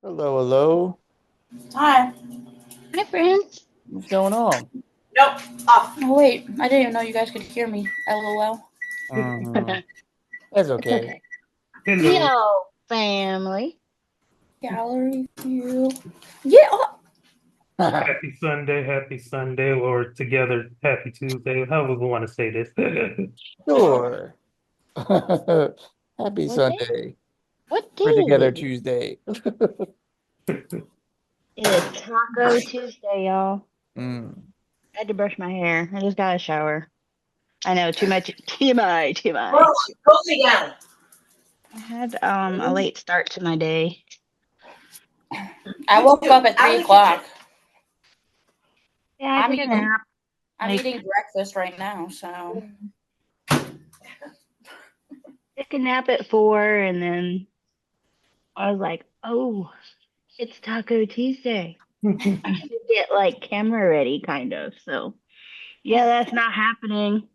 Hello, hello. Hi. Hi, friends. What's going on? Nope. Off. Oh, wait. I didn't even know you guys could hear me. LOL. hmm That's It's okay. okay. Hello. Yo, family. Gallery view. Yeah. Happy Sunday, or together, Happy Tuesday, however we want to say this. Sure. Happy What day? Sunday. What day We're is together it? Tuesday. It is Taco Tuesday, y'all. Mm. I had to brush my hair. I just got a shower. I know, too much TMI, Well, TMI. put me down. I had a late start to my day. I woke up at 3 o'clock. Yeah, I I'm took a eating. nap. I'm Like, eating breakfast right now. So. took a nap at 4, and then I was like, oh, it's Taco Tuesday. I should get like camera ready, kind of. So, yeah, that's not happening.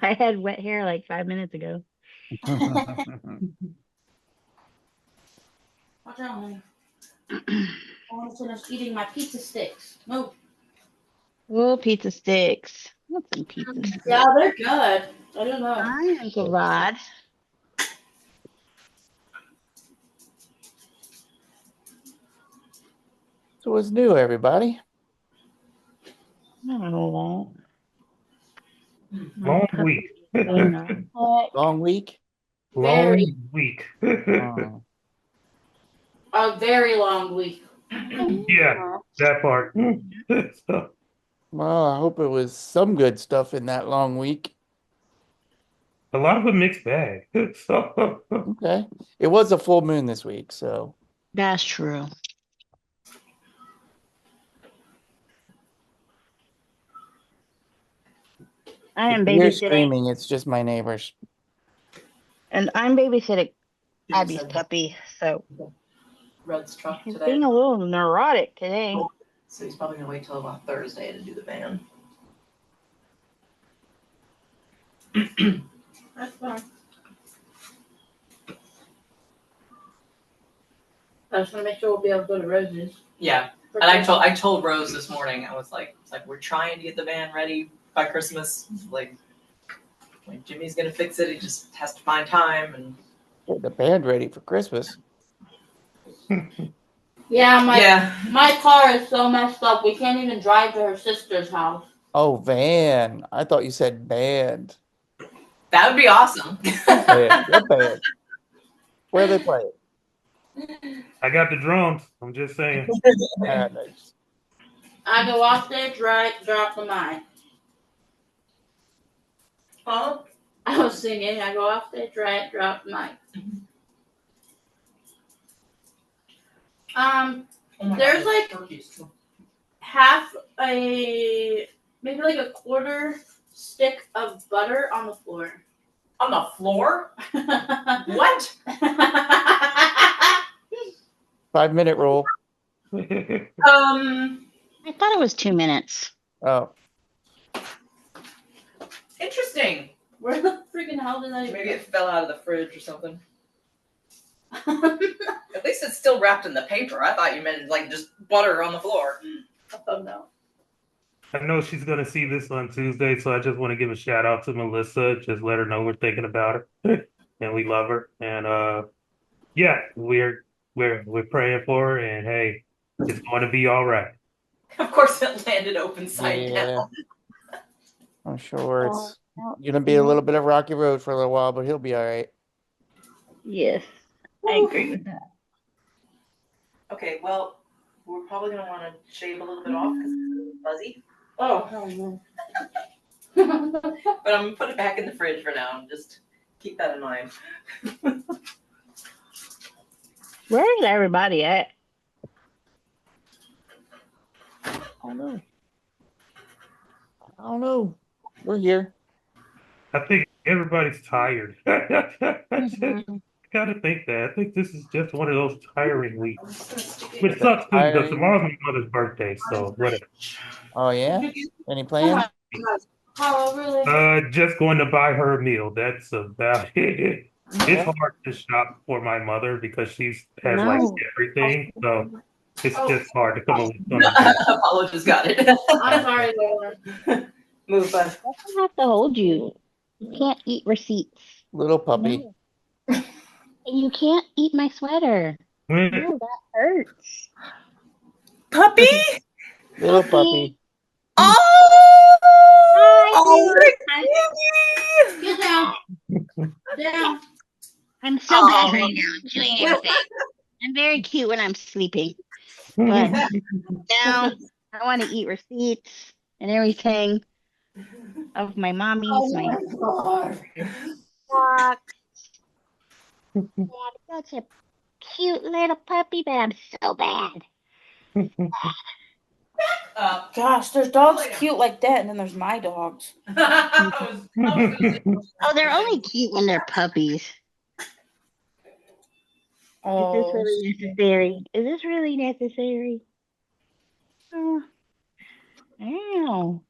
I had wet hair like 5 minutes ago. What's wrong? I'm finished eating my pizza sticks. Move. Oh, pizza sticks. I want some pizza sticks. Yeah, they're good. I don't know. Hi, Uncle Rod. So what's new, everybody? I don't know Long that. week. Long week? Very. Long week. Oh. A very long week. Yeah, that part. So, Well, I hope it was some good stuff in that long week. a lot of a mixed bag. So, Okay. It was a full moon this week, so That's true. I if am you hear babysitting, screaming, it's just my neighbors. and I'm babysitting You just Abby's said puppy, so Red's truck he's today, being a little neurotic today. so he's probably gonna wait till about Thursday to do the van. That's fine. I just want to make sure we'll be able to go to Rose's. Yeah, and I told Rose this morning. I was like, we're trying to get the van ready by Christmas. Like Jimmy's gonna fix it. He just has to find time. And Get the band ready for Christmas. Yeah, yeah, my car is so messed up. We can't even drive to her sister's house. Oh, van. I thought you said band. that would be awesome. Band. What band? Where they play it? I got the drones. I'm just saying. Nice. I go off there, drop the mic. Huh? I was singing. I go off there, drop the mic. Oh my There's God, like turkeys too. half maybe like a quarter stick of butter on the floor. On the floor? What? 5 minute rule. I thought it was 2 minutes. Oh, Interesting. Where the freaking hell did that even Maybe it fell out of the fridge or something. At least it's still wrapped in the paper. I thought you meant like just butter on the floor. Oh no. I know she's gonna see this on Tuesday, so I just want to give a shout out to Melissa. Just let her know we're thinking about her and we love her. And yeah, we're praying for her. And hey, it's going to be all right. Of course, it landed open side yeah. down. I'm sure Oh, it's gonna be a no. little bit of rocky road for a little while, but he'll be all right. Yes, I agree with that. Okay, well, we're probably gonna want to shave a little bit off because it's a little fuzzy. Oh hell no. But I'm gonna put it back in the fridge for now and just keep that in mind. Where is everybody at? I don't know. I don't know. We're here. I think everybody's tired. Mhm. Gotta think that. I think this is just one of those tiring I'm weeks. just gonna stick Which it sucks too because Hiring. tomorrow's my mother's birthday, so whatever. Oh yeah. Any plans? Oh really? Just going to buy her a meal. That's about it. It's Yeah. hard to shop for my mother because she has like No. everything. So it's Oh, just hard to come up with something good. Apollo just got it. I'm sorry, Lola. Move, bud. Doesn't have to hold you. You can't eat receipts. Little puppy. No. And you can't eat my sweater. No, that hurts. Puppy? Little Puppy. puppy. Oh! Hi, Oh, Bella. Get down. Down. I'm so bad Oh. right now. I'm doing everything. I'm very cute when I'm sleeping, but now I want to eat receipts and everything of my mommy's, Oh my my god. dog. That's such a cute little puppy, but I'm so bad. Gosh, there's dogs cute like that, and then there's my dogs. Oh, they're only cute when they're puppies. Is this Oh, really necessary? Is this really necessary? Oh, ow.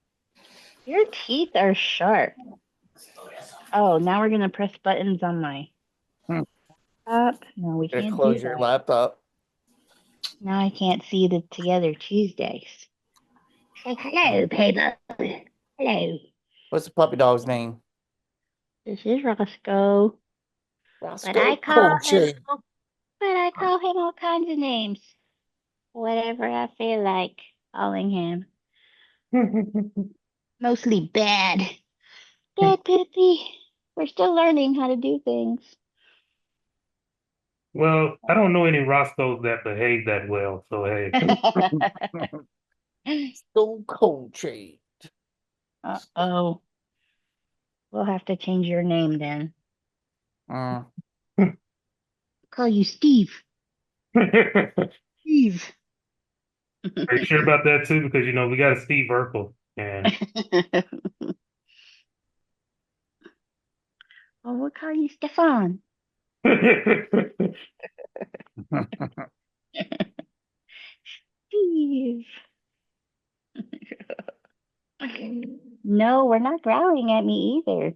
Your teeth are sharp. Oh, now we're gonna press buttons on my Hmm. up. No, we Gonna can't do close your that. laptop. Now I can't see the Together Tuesdays. Say hello, Paybo. Hello. What's the puppy dog's name? This is Roscoe. But I Roscoe call him Coltrane. all kinds of names. Whatever I feel like calling him. Mostly bad. Bad Pippi. We're still learning how to do things. Well, I don't know any Roscoes that behave that well. So hey. Roscoe Coltrane. Uh-oh. We'll have to change your name then. Mm. Call you Steve. Are Steve. you sure about that too? Because we got a Steve Urkel and Well, we'll call you Stefan. Steve. No, we're not growling at me either.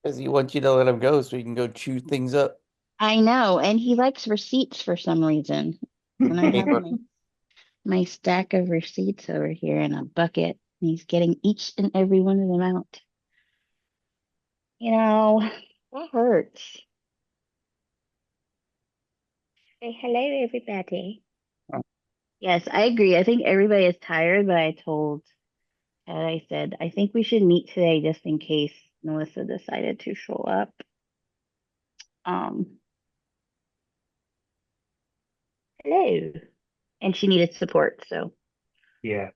Because he wants you to let him go so he can go chew things up. I know, and he likes receipts for some reason. And I have Paper. my stack of receipts over here in a bucket. And he's getting each and every one of them out. That hurts. Say hello, everybody. Yes, I agree. I think everybody is tired, but I said, I think we should meet today just in case Melissa decided to show up. Um, hello. And she needed support, so yeah.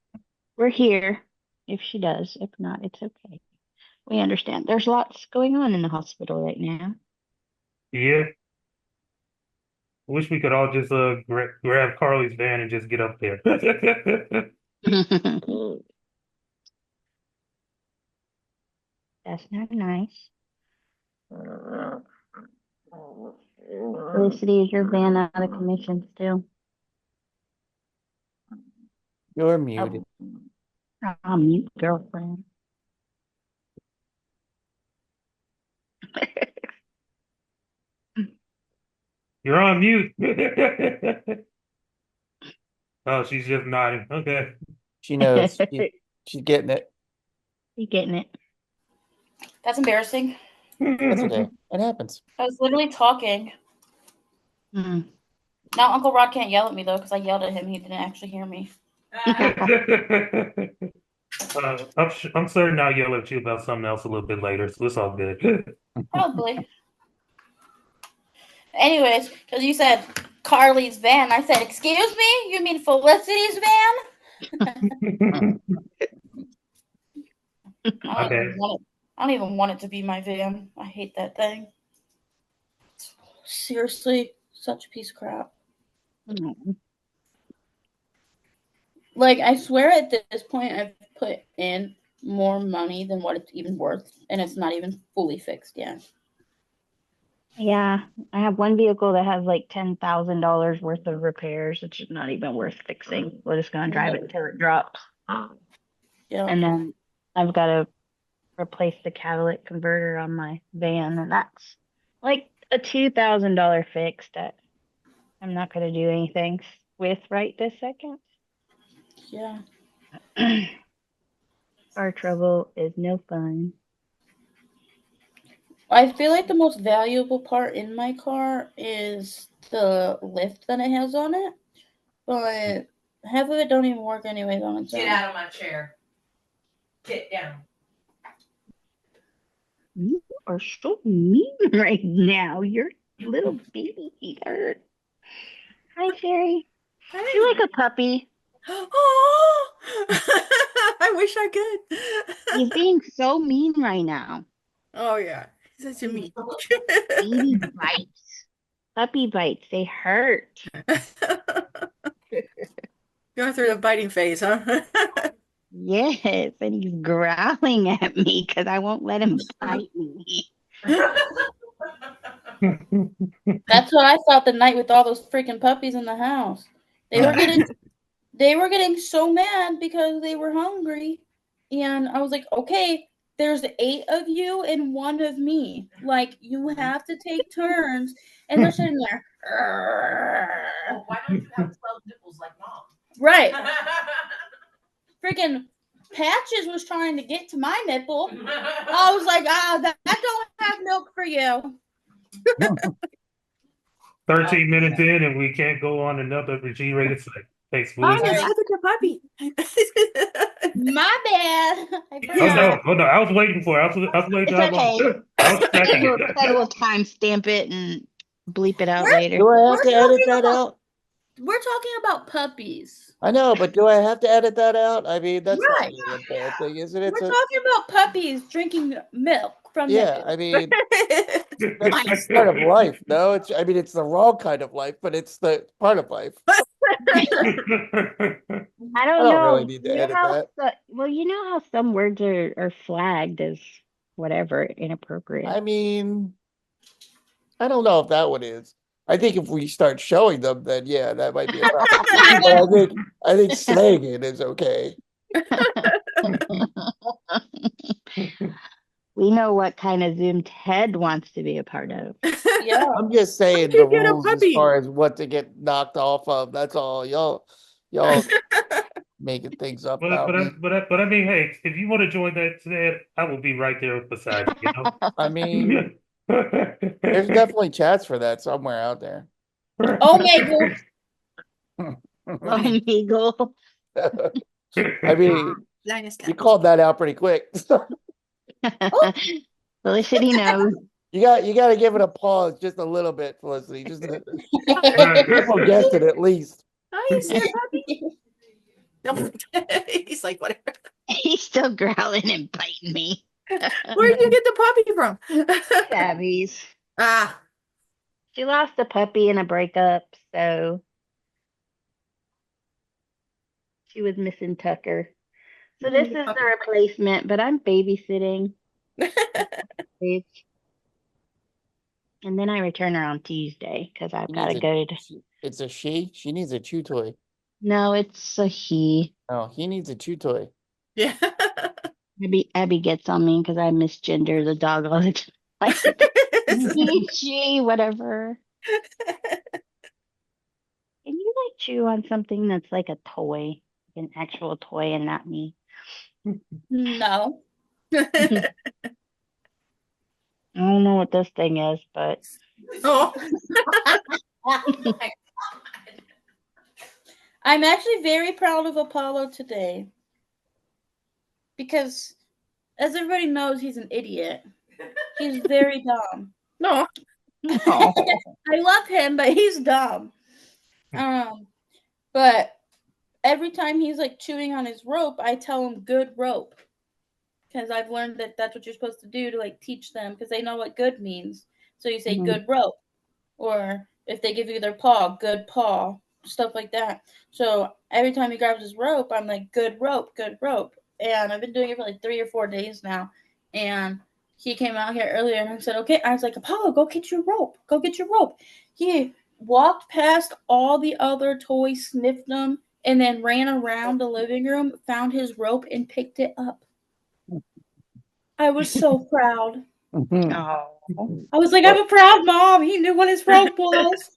we're here if she does. If not, it's okay. We understand. There's lots going on in the hospital right now. Yeah. Wish we could all just grab Carly's van and just get up there. That's not nice. Felicity, is your van out of commission still? You're muted. Oh, mute girlfriend. You're on mute. Oh, she's just nodding. Okay. She knows. She's getting it. You getting it? that's embarrassing. That's okay. It happens. I was literally talking. Hmm. Now Uncle Rod can't yell at me though, because I yelled at him. He didn't actually hear me. I'm certain I'll yell at you about something else a little bit later, so it's all good. Probably. Anyways, because you said Carly's van, I said, "Excuse me, you mean Felicity's van?" Okay. I don't even want it to be my van. I hate that thing. Seriously, such a piece of crap. Like, I swear at this point I've put in more money than what it's even worth, and it's not even fully fixed yet. Yeah, I have one vehicle that has like $10,000 worth of repairs. It's just not even worth fixing. We're just gonna drive it until it drops. Yeah. And then I've got a replace the catalytic converter on my van, and that's like a $2,000 fix that I'm not going to do anything with right this second. Yeah. Car trouble is no fun. I feel like the most valuable part in my car is the lift that it has on it, but half of it don't even work anyways on its Get own. out of my chair. Get down. You are so mean right now. Your little baby hurt. Hi, Fairy. Hey. You like a puppy? Oh, I wish I could. He's being so mean right now. Oh yeah, he's such a mean. Baby bites. Puppy bites. They hurt. Going through the biting phase, huh? Yes, and he's growling at me because I won't let him bite me. That's what I thought the night with all those freaking puppies in the house. They were getting so mad because they were hungry. And I was like, okay, there's 8 of you and 1 of me. Like, you have to take turns. And they're sitting there. Oh, why don't you have 12 nipples like mom? Right. Freaking Patches was trying to get to my nipple. I was like, that don't have milk for you. 13 minutes in, and we can't go on another G-rated site. Thanks, Mom, Melissa. it's Sorry. a puppy. My bad. I Oh forgot. no! I was waiting for it. I was waiting. It's okay. I was checking We'll it. timestamp it and bleep it out We're- later. Do I have to We're edit talking that about- out? We're talking about puppies. I know, but do I have to edit that out? I mean, that's Right. not really a bad thing, isn't it? We're talking about puppies drinking milk from Yeah, nipples. I mean, that's just part of life. No, I mean, it's the wrong kind of life, but it's the part of life. I I don't don't know. really need to edit that. Well, you know how some words are flagged as whatever inappropriate. I mean, I don't know if that one is. I think if we start showing them, then yeah, that might be a problem. But I think saying it is okay. We know what kind of Zoom Ted wants to be a part of. Yeah. I'm just saying you the get a rules as puppy? far as what to get knocked off of. That's all. Y'all making things up about me. But I mean, hey, if you want to join that, I will be right there beside you. You know. I mean, there's definitely chats for that somewhere out there. Oh my god. Omegle. I mean, Linus you called that out pretty quick. Felicity knows. You got to give it a pause just a little bit, Felicity. Just people guessed it at least. Oh, you see a puppy? No. He's like, whatever. He's still growling and biting me. Where did you get the puppy from? Tabby's. Ah, She lost a puppy in a breakup, so she was missing Tucker. So this is the replacement, but I'm babysitting. And then I return her on Tuesday because I've got to go to. It's a she. She needs a chew toy. No, it's a he. Oh, he needs a chew toy. yeah. Maybe Abby gets on me because I misgender the dog all the time. Like, he, she, whatever. Can you like chew on something that's like a toy, an actual toy, and not me? No. I don't know what this thing is, but Oh, I'm actually very proud of Apollo today. Because, as everybody knows, he's an idiot. He's very dumb. no. oh, I love him, but he's dumb. But every time he's like chewing on his rope, I tell him good rope. Because I've learned that that's what you're supposed to do to like teach them because they know what good means. So you say good rope. Or if they give you their paw, good paw. Stuff like that. So every time he grabs his rope, I'm like, good rope, good rope. And I've been doing it for like 3 or 4 days now. And he came out here earlier and I said, okay. I was like, Apollo, go get your rope. Go get your rope. He walked past all the other toys, sniffed them, and then ran around the living room, found his rope, and picked it up. I was so proud. Oh. I was like, I'm a proud mom. He knew what his rope was.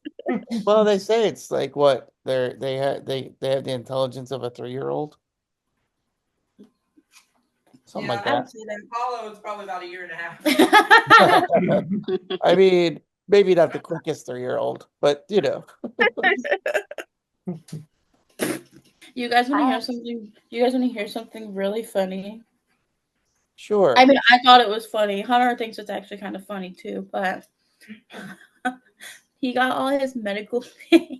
Well, they say it's like what they have the intelligence of a 3-year-old, something like I would that. say that. Apollo is probably about a year and a half. I mean, maybe not the quickest 3-year-old, but you know. You guys want to hear I- something? You guys want to hear something really funny? Sure. I mean, I thought it was funny. Hunter thinks it's actually kind of funny too, but he got all his medical. This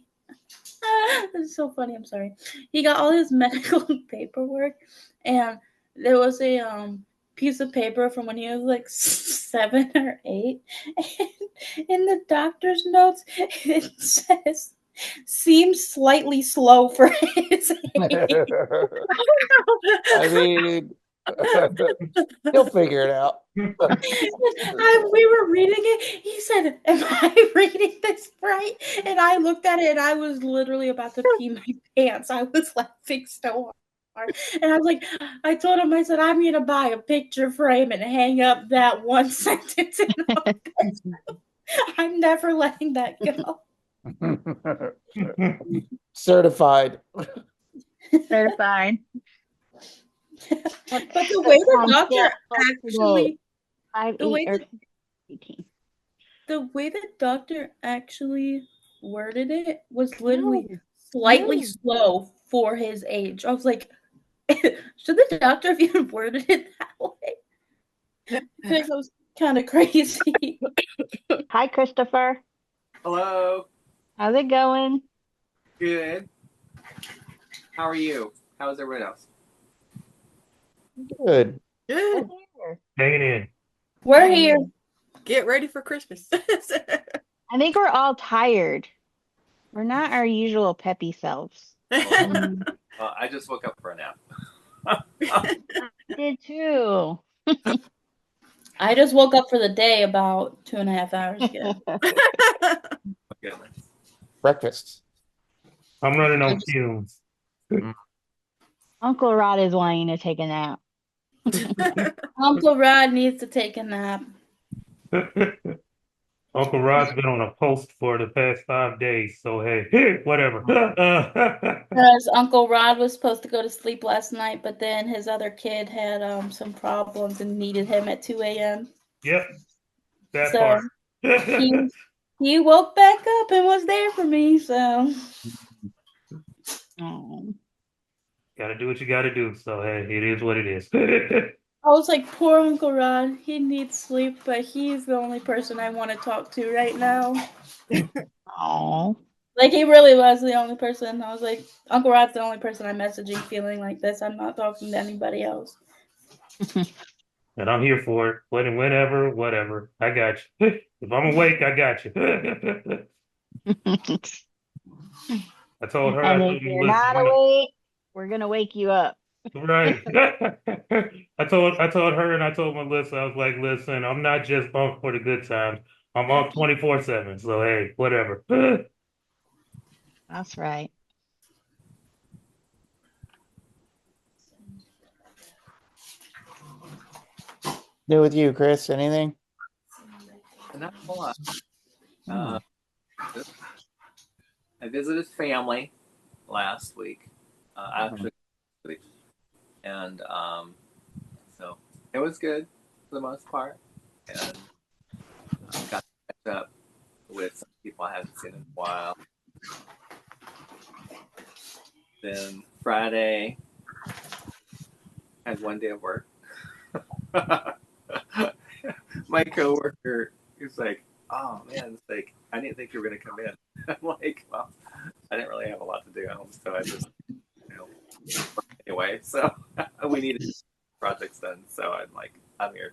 is so funny. I'm sorry. He got all his medical paperwork, and there was a piece of paper from when he was like 7 or 8, and in the doctor's notes it says seems slightly slow for his age. I mean, he'll figure it out. We were reading it. He said, "Am I reading this right?" And I looked at it, and I was literally about to pee my pants. I was laughing so hard, and I was like, I told him, I said, "I'm gonna buy a picture frame and hang up that one sentence. I'm never letting that go." Certified. Certified. But the way the doctor actually, Five, the way eight, or the 18. the way the doctor actually worded it was literally No, slightly no. slow for his age. I was like, should the doctor have even worded it that way? I think that was kind of crazy. Hi, Christopher. Hello. How's it going? Good. How are you? How's everyone else? Good. Good. Hanging in. We're here. Get ready for Christmas. I think we're all tired. We're not our usual peppy selves. Mm, I just woke up for a nap. I did too. I just woke up for the day about 2.5 hours ago. Goodness. Breakfast. I'm running on fumes. Uncle Rod is wanting to take a nap. Uncle Rod needs to take a nap. Uncle Rod's been on a post for the past 5 days, so hey, whatever. Because Uncle Rod was supposed to go to sleep last night, but then his other kid had some problems and needed him at 2 a.m. Yep, that So part. he woke back up and was there for me. So Oh. Gotta do what you gotta do. So hey, it is what it is. I was like, poor Uncle Rod. He needs sleep, but he's the only person I want to talk to right now. Oh. Like, he really was the only person. I was like, Uncle Rod's the only person I'm messaging feeling like this. I'm not talking to anybody else. And I'm here for it. Whenever, whatever. I got you. If I'm awake, I got you. I told her, I And told if you, you're listen, not awake, we're gonna wake you up. right. I told her and I told Melissa, I was like, listen, I'm not just bunk for the good times. I'm up 24/7. So hey, whatever. That's right. New with you, Chris? Anything? Not a lot. I visited family last week. Actually, and so it was good for the most part. And got to catch up with some people I haven't seen in a while. Then Friday, had one day of work. My coworker is like, "Oh man, it's like I didn't think you were gonna come in." I'm like, "Well, I didn't really have a lot to do at home, so I just, work anyway." So we needed projects done, so I'm like, I'm here.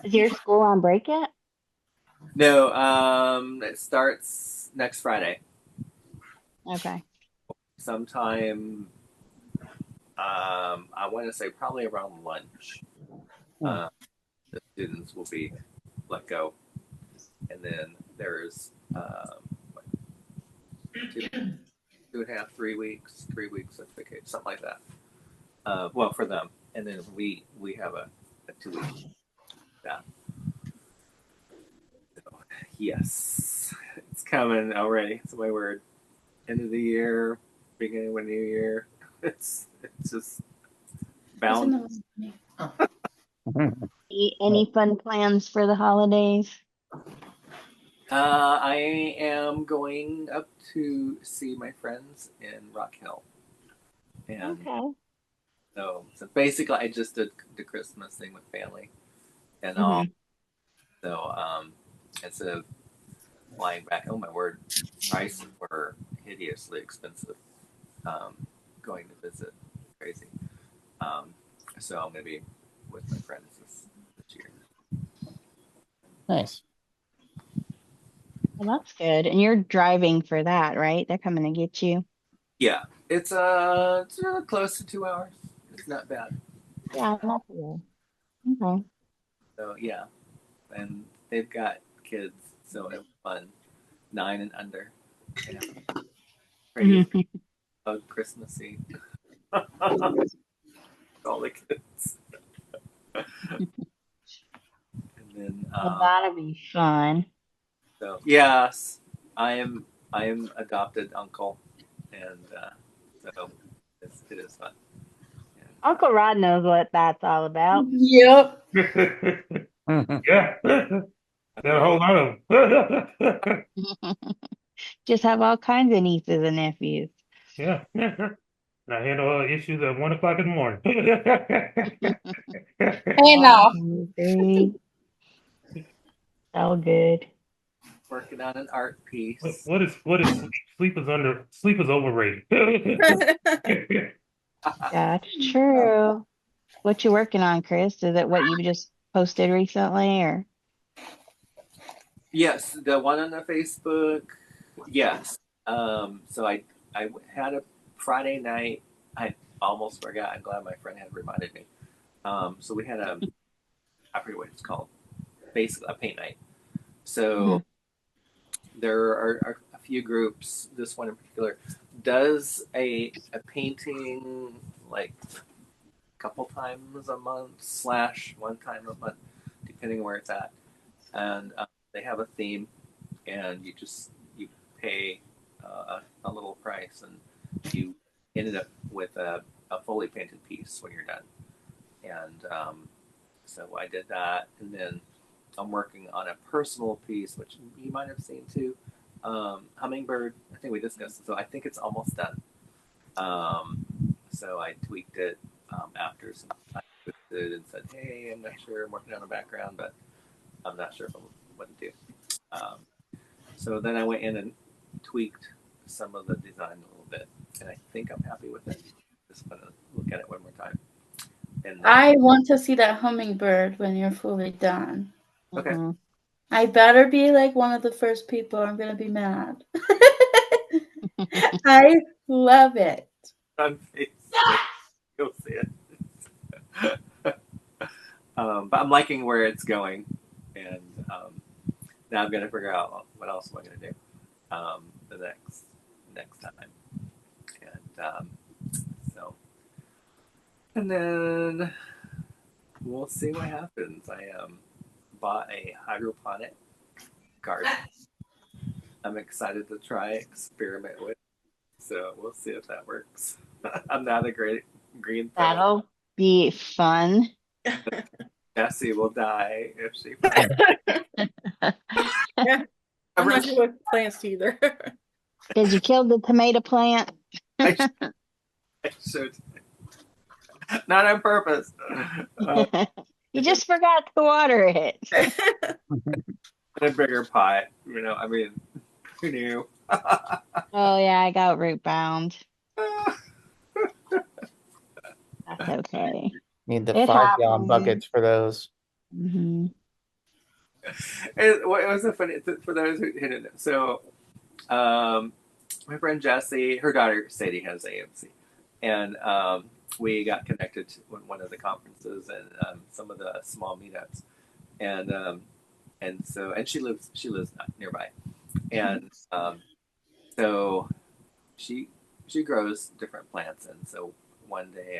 Is your school on break yet? No, it starts next Friday, Okay. sometime. I want to say probably around lunch. The students will be let go, and then there's what, 2.5, 3 weeks of vacation, something like that. Well, for them, and then we have a 2 weeks. Yeah. So, yes, it's coming already. It's my word. End of the year, beginning of a new year. It's just bound. Any fun plans for the holidays? I am going up to see my friends in Rock Hill, and Okay. so basically I just did the Christmas thing with family and all. Mhm. So instead of flying back, oh my word, prices were hideously expensive. Going to visit, crazy. Um, so I'm gonna be with my friends this year. Nice. Well, that's good. And you're driving for that, right? They're coming to get you. Yeah, it's close to 2 hours. It's not bad. Yeah, not bad. Okay. So yeah, and they've got kids, so it was fun. 9 and under. Yeah. Ready for Christmassy. All the kids. And then Well, that'll be fun. so yes, I am adopted uncle, and so it is fun. And, Uncle Rod knows what that's all about. Yep. Yeah. Got a whole lot of them. Just have all kinds of nieces and nephews. Yeah. And I handle issues at 1 o'clock in the morning. Hey now. Agree. All good. working on an art piece. What is sleep? Sleep is overrated. That's true. What you working on, Chris? Is it what you just posted recently, or? Yes, the one on the Facebook. Yes. So I had a Friday night. I almost forgot. I'm glad my friend had reminded me. So we had I forget what it's called. Basically, a paint night. So there are a few groups. This one in particular does a painting like a couple times a month / one time a month, depending where it's at. And they have a theme, and you pay a little price, and you ended up with a fully painted piece when you're done. And so I did that, and then I'm working on a personal piece, which you might have seen too. Hummingbird. I think we discussed it, so I think it's almost done. So I tweaked it after some time with it and said, "Hey, I'm not sure. I'm working on a background, but I'm not sure if I'm what to do." Um, so then I went in and tweaked some of the design a little bit, and I think I'm happy with it. Just gonna look at it one more time. And then, I want to see that hummingbird when you're fully done. okay. Mm-hmm. I better be like one of the first people. I'm gonna be mad. I love it. On Facebook, you'll see it. But I'm liking where it's going, and now I'm gonna figure out what else am I gonna do the next time, and so and then we'll see what happens. I bought a hydroponic garden. I'm excited to try experiment with. So we'll see if that works. I'm not a great green thumb. That'll be fun. Jessie will die if she. I'm not sure what plants either. Did you kill the tomato plant? I should. Not on purpose. You just forgot to water it. In a bigger pot, I mean, who knew? Oh yeah, I got root bound. That's okay. Need the It 5-gallon happens. buckets for those. Mm-hmm. It was a funny for those who didn't know. So, my friend Jessie, her daughter Sadie has AMC, and we got connected to one of the conferences and some of the small meetups, and so she lives nearby, and so she grows different plants, and so one day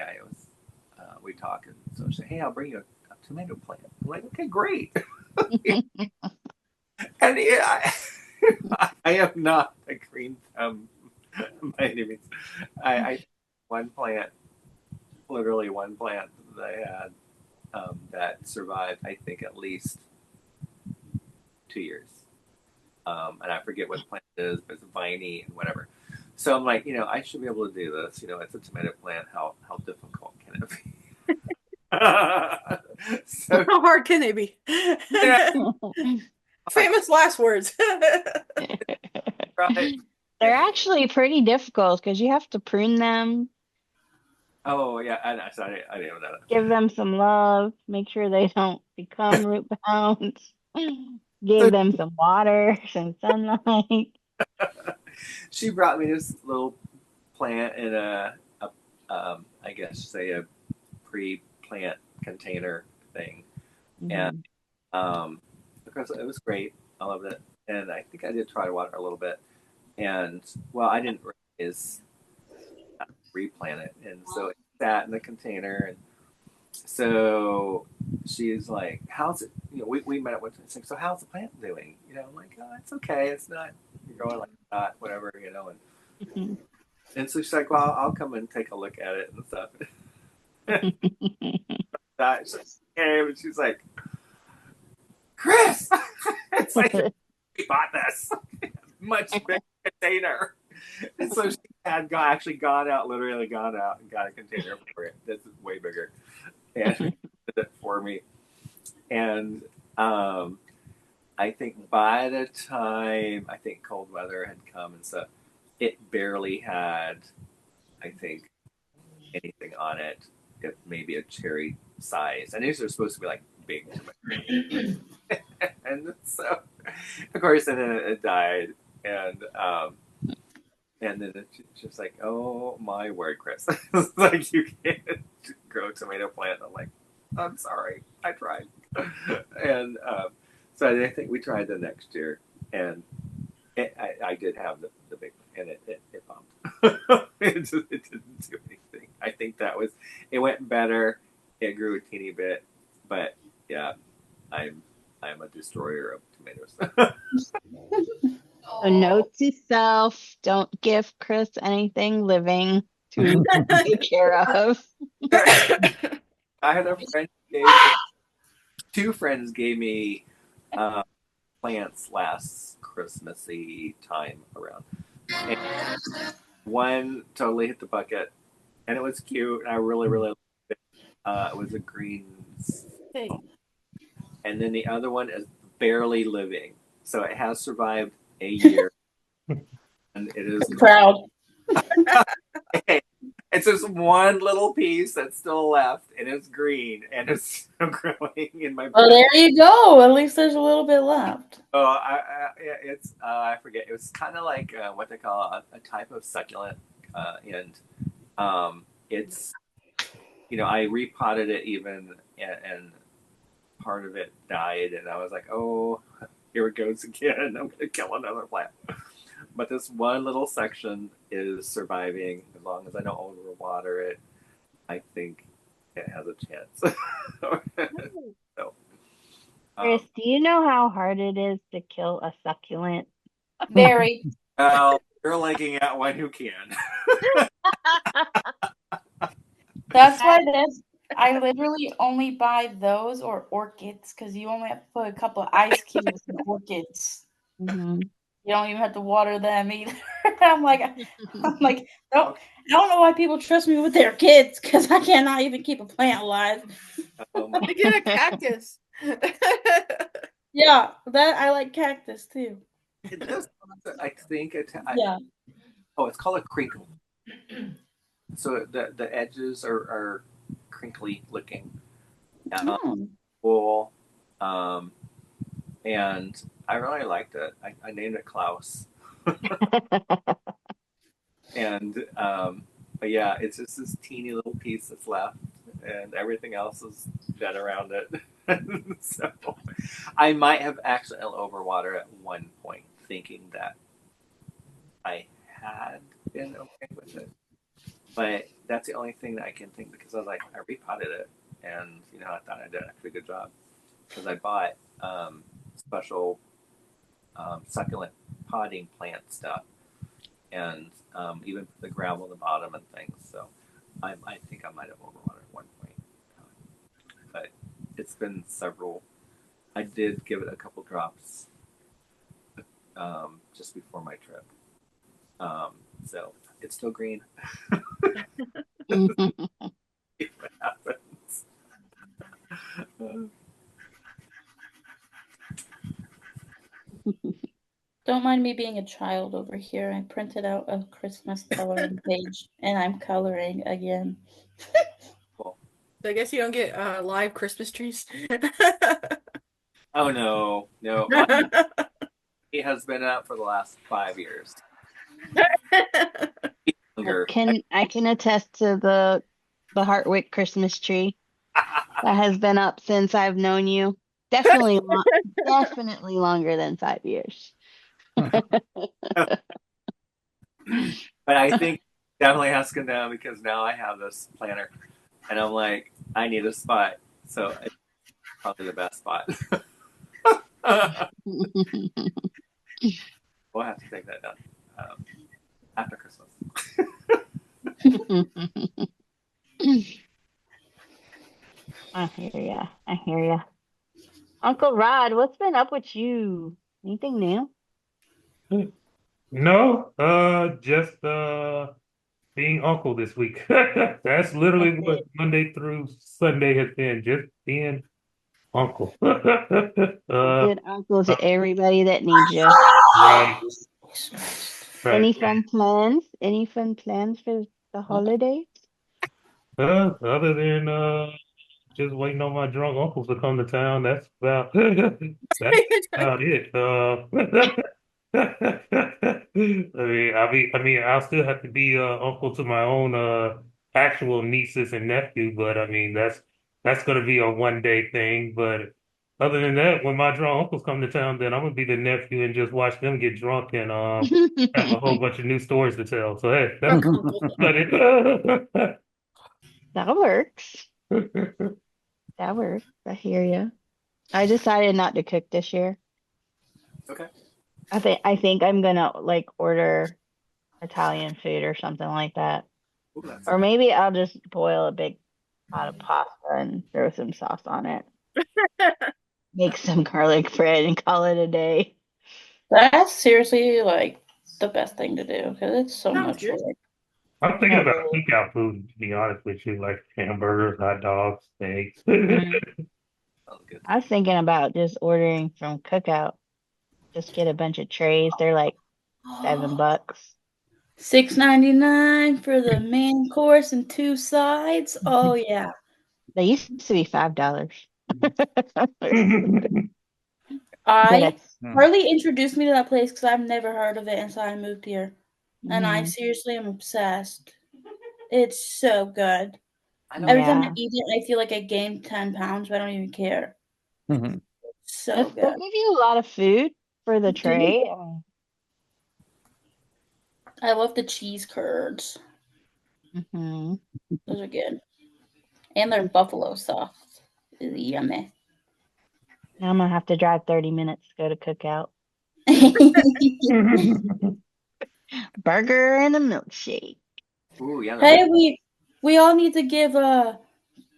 we talked, and so she said, "Hey, I'll bring you up tomato plant. I'm like, okay, great. And yeah, I am not a green thumb by any means. I one plant, literally one plant that I had that survived, I think, at least 2 years. And I forget what plant it is, but it's viney and whatever. So I'm like, I should be able to do this. It's a tomato plant. How difficult can it be? So How hard can it be? Famous last words. right. They're actually pretty difficult because you have to prune them, Oh yeah, I didn't know give them some love, make sure they don't become root bound, give that. them some water, some sunlight. She brought me this little plant in a I guess say a pre-plant container thing, and because it was great, I loved it, and I think I did try to water a little bit, and well, I didn't realize replant it, and so it sat in the container, and so she's like, "How's it?" We met with her. So how's the plant doing? I'm like, "Oh, it's okay. It's not growing like that, whatever." And so she's like, "Well, I'll come and take a look at it and stuff." And she's like, "Chris, it's like we bought this much bigger container." And so she had actually gone out and got a container for it. This is way bigger, and did it for me. And I think by the time cold weather had come and stuff, it barely had, I think, anything on it. If maybe a cherry size. And these are supposed to be like big tomatoes. And so, of course, and then it died. And then it's just like, oh my word, Chris. It's like, you can't grow a tomato plant. I'm like, I'm sorry, I tried. And so I think we tried the next year, and I did have the big one, and it bombed. It didn't do anything. I think it went better. It grew a teeny bit, but yeah, I'm a destroyer of tomatoes. So note to self, don't give Chris anything living to take care of. I had a friend two friends gave me plants last Christmassy time around. And one totally hit the bucket, and it was cute, and I really, really liked it. It was a green, Hey. and then the other one is barely living, so it has survived a year, and it is Proud. It's just one little piece that's still left, and it's green, and it's still growing in my. Well, there you go. At least there's a little bit left. Oh, it's I forget. It was kind of like what they call a type of succulent, and it's I repotted it even, and part of it died, and I was like, oh, here it goes again. I'm gonna kill another plant. But this one little section is surviving. As long as I don't overwater it, I think it has a chance. So, Chris, do you know how hard it is to kill a succulent? Very. well, you're looking at one who can. That's why I literally only buy those or orchids because you only have to put a couple of ice cubes in orchids. Mm-hmm. You don't even have to water them either. I'm like, I don't know why people trust me with their kids because I cannot even keep a plant alive. Get a cactus. Yeah, that I like cactus too. It does. I think Yeah. Oh, it's called a crinkle. So the edges are crinkly looking. Cool. And I really liked it. I named it Klaus. And but yeah, it's just this teeny little piece that's left, and everything else is dead around it. So I might have accidentally overwatered at one point, thinking that I had been okay with it. But that's the only thing that I can think, because I was like, I repotted it, and I thought I did actually a good job because I bought special succulent potting plant stuff and even the gravel on the bottom and things. So I think I might have overwatered at one point, but it's been several. I did give it a couple drops just before my trip. So it's still green. See what happens. Don't mind me being a child over here. I printed out a Christmas coloring page and I'm coloring again. Cool. So I guess you don't get live Christmas trees. Oh no. He has been out for the last 5 years. Longer. I can attest to the Hartwick Christmas tree that has been up since I've known you. Definitely longer than 5 years. But I think definitely has to come down because now I have this planner, and I'm like, I need a spot, so it's probably the best spot. We'll have to take that down after Christmas. I hear ya. I hear ya. Uncle Rod, what's been up with you? Anything new? No, just being uncle this week. That's literally That's what it. Monday through Sunday has been, just being uncle. Good uncle to everybody that needs you. Right, Any right. fun plans? Any fun plans for the holidays? Other than just waiting on my drunk uncles to come to town, that's about that's about it. I'll still have to be uncle to my own actual nieces and nephew, but I mean that's gonna be a 1 day thing. But other than that, when my drunk uncles come to town, then I'm gonna be the nephew and just watch them get drunk and have a whole bunch of new stories to tell. So hey, that's Drunk uncle. about it. That works. That works. I hear you. I decided not to cook this year. Okay. I think I'm gonna like order Italian food or something like that. Ooh, that's Or maybe I'll just boil a big pot of pasta and throw some sauce on it. Make some garlic bread and call it a day. That's seriously like the best thing to do because it's so Sounds much good. work. I'm thinking It about is. cookout food, to be honest with you, like hamburgers, hot dogs, steaks. Mhm. sounds good. I was thinking about just ordering from Cookout. Just get a bunch of trays. They're like $7. $6.99 for the main course and 2 sides. Oh yeah. They used to be $5. I That's Harley introduced me to that place because I've never heard of it until I moved here. And I mhm. seriously am obsessed. It's so good. I know. Every time I Yeah. eat it, I feel like I gained 10 pounds, but I don't even care. Mhm. So They'll good. give you a lot of food for the Dude, tray. I love the cheese curds. Mhm. Those are good. And their buffalo sauce is yummy. Now I'm gonna have to drive 30 minutes to go to Cookout. Burger and a milkshake. Ooh, yeah. Hey, we all need to give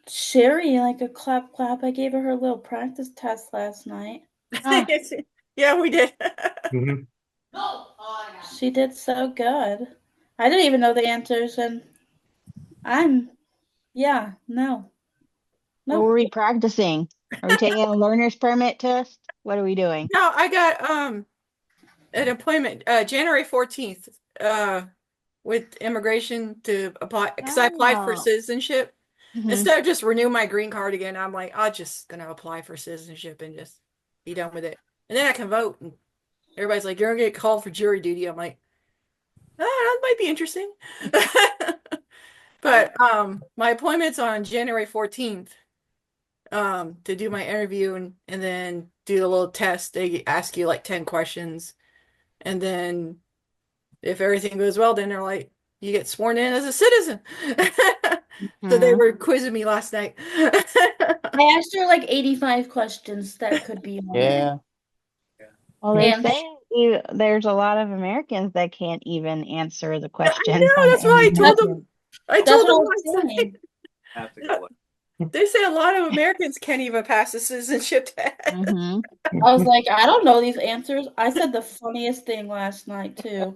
Sherry like a clap clap. I gave her little practice test last night. Ah, Yeah, we did. Mhm. She did so good. I didn't even know the answers, and no. what were we practicing? Are we taking a learner's permit test? What are we doing? No, I got an appointment January 14th with immigration to apply because I applied for Oh. citizenship. Mhm. Instead of just renew my green card again, I'm like, I'm just gonna apply for citizenship and just be done with it. And then I can vote. And everybody's like, you're gonna get called for jury duty. I'm like, that might be interesting. But my appointment's on January 14th to do my interview and then do the little test. They ask you like 10 questions. And then if everything goes well, then they're like, you get sworn in as a citizen. So they Mhm. were quizzing me last night. I asked her like 85 questions that could be on there. Yeah. Well, they And say there's a lot of Americans that can't even answer the I questions know, on that's why I any told that's, them. I that's told what I them was last night. saying. I have to go look. They say a lot of Americans can't even pass the citizenship test. Mhm. I was like, I don't know these answers. I said the funniest thing last night too.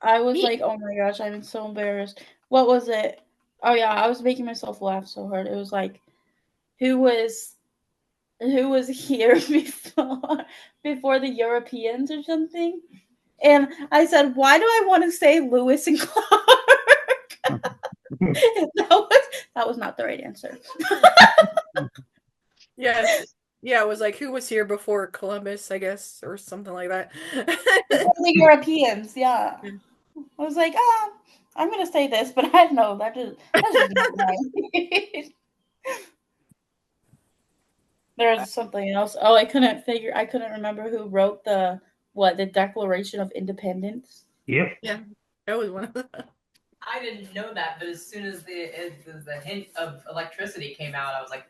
I was like, oh my gosh, I'm so embarrassed. What was it? Oh yeah, I was making myself laugh so hard. It was like, who was here before the Europeans or something? And I said, why do I want to say Lewis and Clark? that was not the right answer. Yes. Yeah, it was like who was here before Columbus, I guess, or something like that. Before the Europeans, yeah. I was like, I'm gonna say this, but I know that's just not right. There's something else. Oh, I couldn't remember who wrote the Declaration of Independence. Yep. Yeah, that was one of them. I didn't know that, but as soon as the hint of electricity came out, I was like,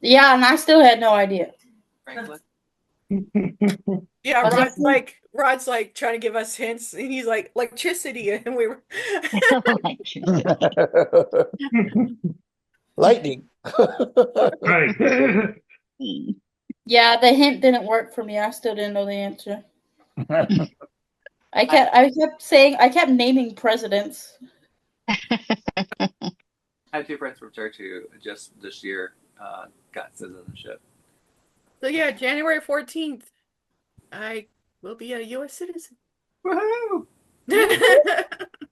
Yeah, and I still had no idea. Franklin. Yeah, But Rod's like trying to give us hints, and he's like electricity, and we were. Electricity. Lightning. Right. yeah, the hint didn't work for me. I still didn't know the answer. I kept naming presidents. I have two friends from church who just this year got citizenship. So yeah, January 14th, I will be a U.S. citizen. Woohoo!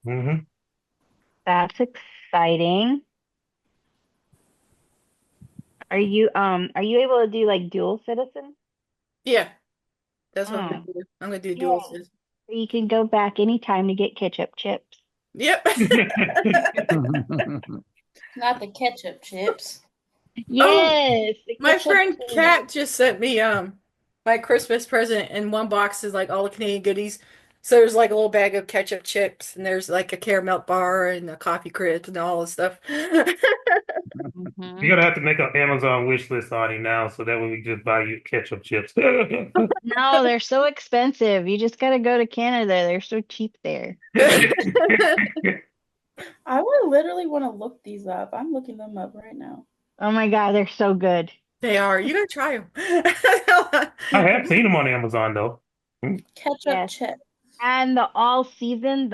hmm That's exciting. Are you able to do like dual citizen? Yeah, that's what I'm Oh, gonna do. I'm gonna do yeah. dual citizen. You can go back anytime to get ketchup chips. Yep. Not the ketchup chips. Yes, the My ketchup friend chips. Kat just sent me my Christmas present, and one box is like all the Canadian goodies. So there's like a little bag of ketchup chips, and there's like a caramel bar and a coffee crisp and all this stuff. Mhm. You're gonna have to make an Amazon wish list on him now, so that way we just buy you ketchup chips. No, they're so expensive. You just gotta go to Canada. They're so cheap there. I would literally want to look these up. I'm looking them up right now. Oh my God, they're so good. They are. You gotta try them. I have seen them on Amazon though. Ketchup Yes. chip. And the all season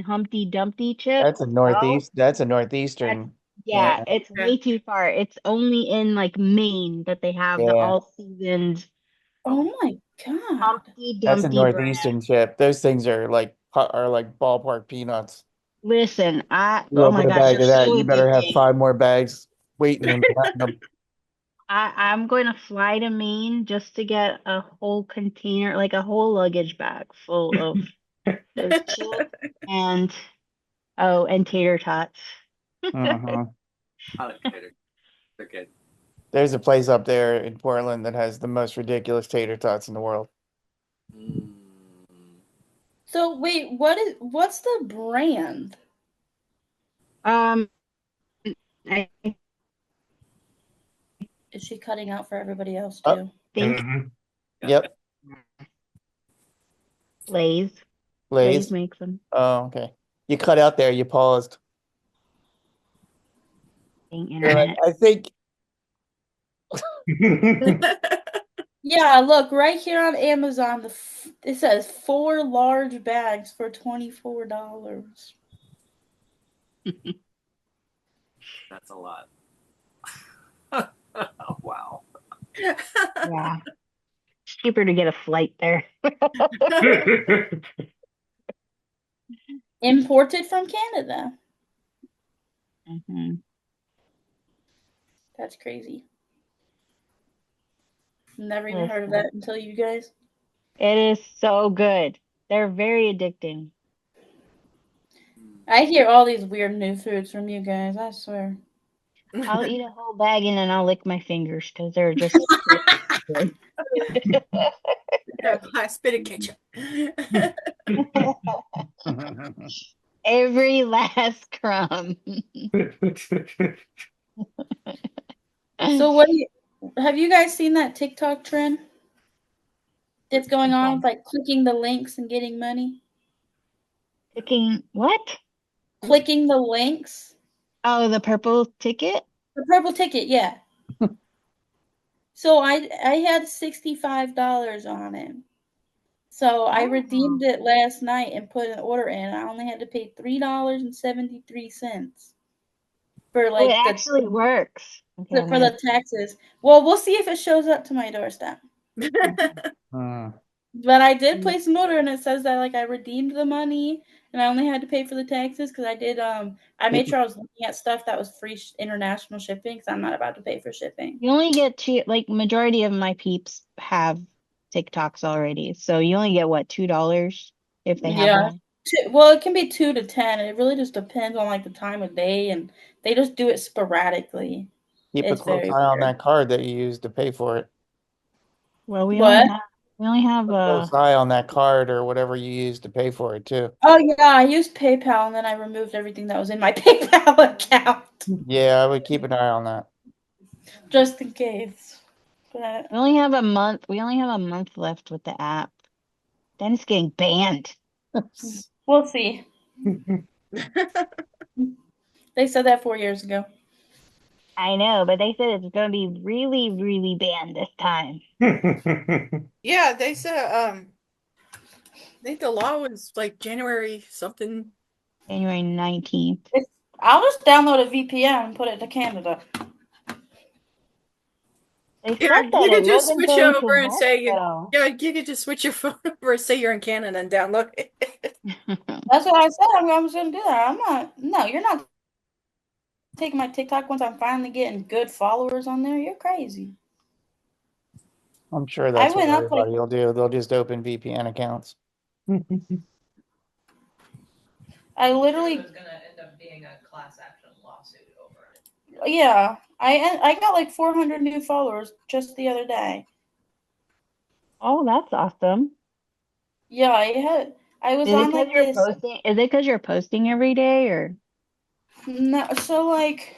Humpty Dumpty chips. That's a Oh, That's a that's northeastern. yeah, Yeah. it's way too far. It's only in like Maine that they have the Yeah. all seasoned Oh my god. Humpty That's a Dumpty brand. northeastern chip. Those things are like ballpark peanuts. Listen, You oh my open a gosh, bag they're of that, so you better have addicting. 5 more bags waiting in behind them. I'm going to fly to Maine just to get a whole container, like a whole luggage bag full of those chips and and tater tots. Mhm. I like tater. They're good. There's a place up there in Portland that has the most ridiculous tater tots in the world. Mm. So wait, what's the brand? Um, I Is she cutting out for everybody else Oh, too? think Mhm. yep, Lay's. Lay's. Makes them. Oh, okay. You cut out there, you paused. Dang You're like, internet. I think Yeah, look right here on Amazon. It says 4 large bags for $24. That's a lot. Wow. Yeah, it's cheaper to get a flight there. Imported from Canada. Mhm. That's crazy. Never even heard of that until you guys. It is so good. They're very addicting. I hear all these weird new foods from you guys, I swear. I'll eat a whole bag and then I'll lick my fingers because they're just so good. Yeah, I spit a ketchup. Every last crumb. So have you guys seen that TikTok trend that's going on, like clicking the links and getting money? Cooking what? Clicking the links. Oh, the purple ticket? The purple ticket, yeah. So I had $65 on it. So I redeemed it last night and put an order in. I only had to pay $3.73 for Oh, it like actually works. Okay, I'm for gonna. the taxes. Well, we'll see if it shows up to my doorstep. Hmm. But I did place an order and it says that like I redeemed the money and I only had to pay for the taxes because I did I made sure I was looking at stuff that was free international shipping because I'm not about to pay for shipping. You only get two, like majority of my peeps have TikToks already. So you only get what, $2 if they have Yeah. one? Well, it can be 2 to 10. It really just depends on like the time of day and they just do it sporadically. Keep a It's close very eye on weird. that card that you used to pay for it. Well, What? we only have A close eye on that card or whatever you used to pay for it too. Oh yeah, I used PayPal and then I removed everything that was in my PayPal account Yeah, I would keep an eye on that. just in case. But we only have a month. We only have a month left with the app. Then it's getting banned. we'll see. They said that 4 years ago. I know, but they said it's gonna be really, really banned this time. Yeah, they said I think the law was like January something. January 19th. I'll just download a VPN and put it to Canada. They Yeah, said that you it could just wasn't switch going to over and work say though. yeah, you could just switch your phone over and say you're in Canada and download it. That's what I said. I was going to do that. I'm not. No, you're not taking my TikTok once I'm finally getting good followers on there. You're crazy. I'm sure I that's what went up like everybody will do. They'll just open VPN accounts. I literally. There's gonna end up being a class action lawsuit over it. Yeah, I got like 400 new followers just the other day. Oh, that's awesome. Yeah, I was Is it on because like you're this. posting? Is it because you're posting every day or? No, so like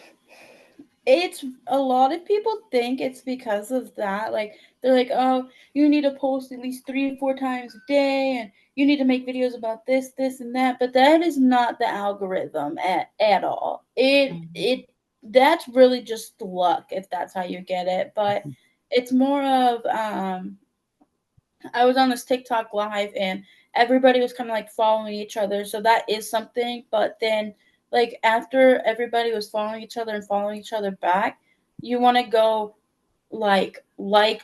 it's a lot of people think it's because of that. Like they're like, oh, you need to post at least 3 or 4 times a day, and you need to make videos about this, this, and that. But that is not the algorithm at all. It that's really just luck if that's how you get it. But it's more of I was on this TikTok live and everybody was kind of like following each other. So that is something. But then, like, after everybody was following each other and following each other back, you want to go like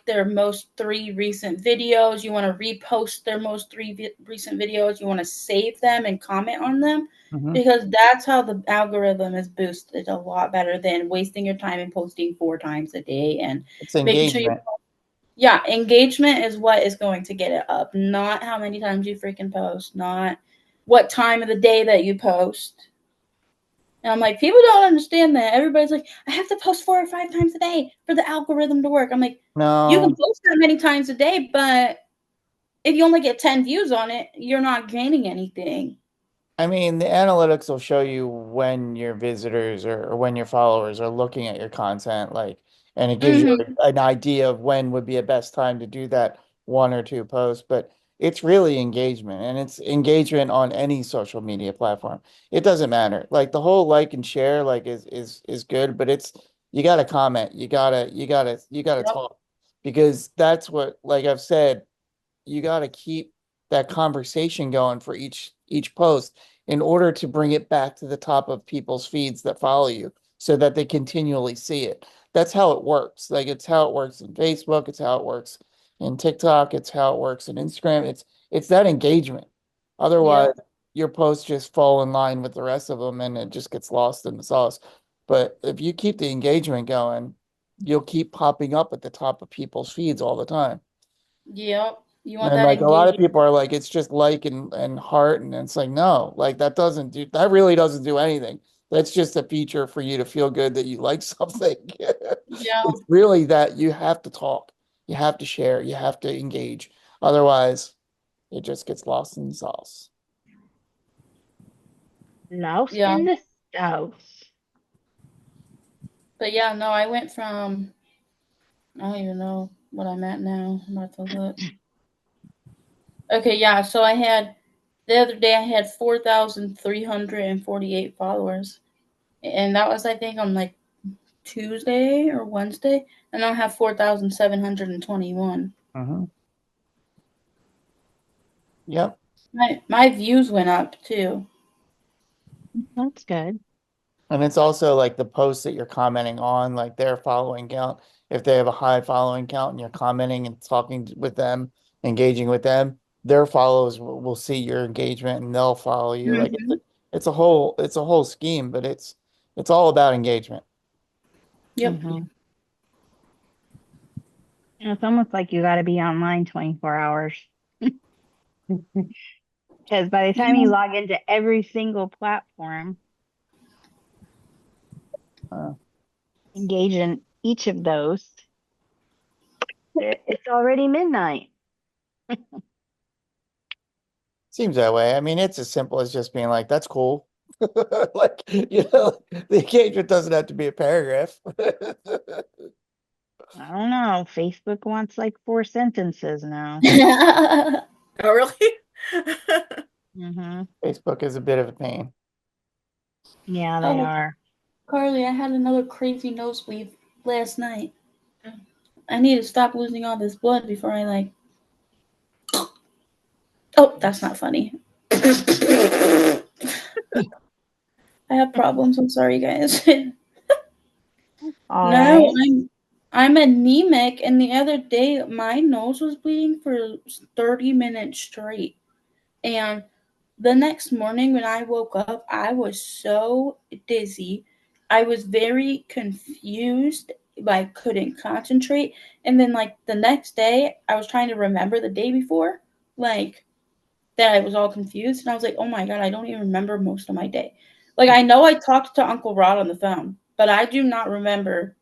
their most 3 recent videos. You want to repost their most recent videos. You want to save them and comment on them Mhm. because that's how the algorithm is boosted a lot better than wasting your time and posting 4 times a day and It's making sure you engagement. yeah, engagement is what is going to get it up, not how many times you freaking post, not what time of the day that you post. And I'm like, people don't understand that. Everybody's like, I have to post 4 or 5 times a day for the algorithm to work. I'm like, you can No, post that many times a day, but if you only get 10 views on it, you're not gaining anything. I mean, the analytics will show you when your visitors or when your followers are looking at your content, like, and it gives you Mm-hmm. an idea of when would be a best time to do that 1 or 2 posts. But it's really engagement, and it's engagement on any social media platform. It doesn't matter. Like the whole like and share, like is good, but it's you gotta comment, you gotta Yep. talk because that's what, like I've said, you got to keep that conversation going for each post in order to bring it back to the top of people's feeds that follow you so that they continually see it. That's how it works. Like it's how it works in Facebook, it's how it works in TikTok, it's how it works in Instagram. It's that engagement. Otherwise, Yep. your posts just fall in line with the rest of them and it just gets lost in the sauce. But if you keep the engagement going, you'll keep popping up at the top of people's feeds all the time. Yep. You want And that like a lot of engagement. people are like, it's just like and heart, and it's like, no, like that really doesn't do anything. That's just a feature for you to feel good that you like something. Yeah. It's really that you have to talk, you have to share, you have to engage. Otherwise, it just gets lost in the sauce. Lost Yeah. in the Stouts. But yeah, no, I went from, I don't even know what I'm at now. I'm about to look. Okay, yeah, so the other day I had 4,348 followers. And that was, I think, on like Tuesday or Wednesday. And I have 4,721. Mhm. Yep. My views went up too. That's good. And it's also like the posts that you're commenting on, like their following count. If they have a high following count and you're commenting and talking with them, engaging with them, their followers will see your engagement and they'll follow you. Like Mm-hmm. it's a whole scheme, but it's all about engagement. Yep. Mm-hmm. It's almost like you got to be online 24 hours. Because by the time you Yeah. log into every single platform, Uh, engage in each of those, it's already midnight. Seems that way. I mean, it's as simple as just being like, that's cool. Like, the engagement doesn't have to be a paragraph. I don't know. Facebook wants like 4 sentences now. Oh, Oh, really? Mm-hmm. Facebook is a bit of a pain. Yeah, they are. Carly, I had another crazy nosebleed last night. I need to stop losing all this blood before I like. Oh, that's not funny. I have problems. I'm sorry, guys. All No, right. I'm anemic, and the other day my nose was bleeding for 30 minutes straight. And the next morning when I woke up, I was so dizzy. I was very confused. I couldn't concentrate. And then like the next day, I was trying to remember the day before, like that I was all confused, and I was like, "Oh my god, I don't even remember most of my day." Like I know I talked to Uncle Rod on the phone, but I do not remember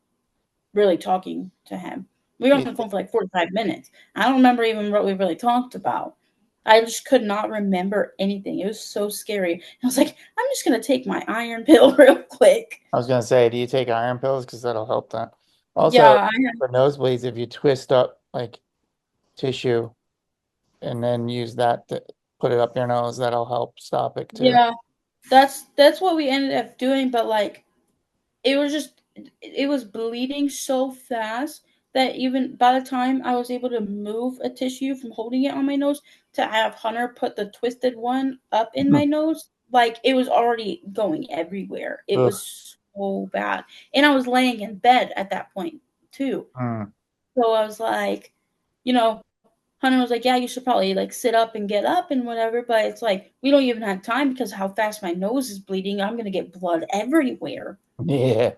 really talking to him. We were on You, the phone for like 45 minutes. I don't remember even what we really talked about. I just could not remember anything. It was so scary. I was like, I'm just going to take my iron pill real quick. I was gonna say, do you take iron pills? Because that'll help that. Also, Yeah, for nosebleeds, if you twist up like tissue and then use that to put it up your nose, that'll help stop it too. yeah, that's what we ended up doing, but like it was just it was bleeding so fast that even by the time I was able to move a tissue from holding it on my nose to have Hunter put the twisted one up in my nose, like it was already going everywhere. It Ugh. was so bad. And I was laying in bed at that point too. Mm. So I was like, you know, Hunter was like, yeah, you should probably like sit up and get up and whatever. But it's like, we don't even have time because of how fast my nose is bleeding. I'm going to get blood everywhere. Yeah.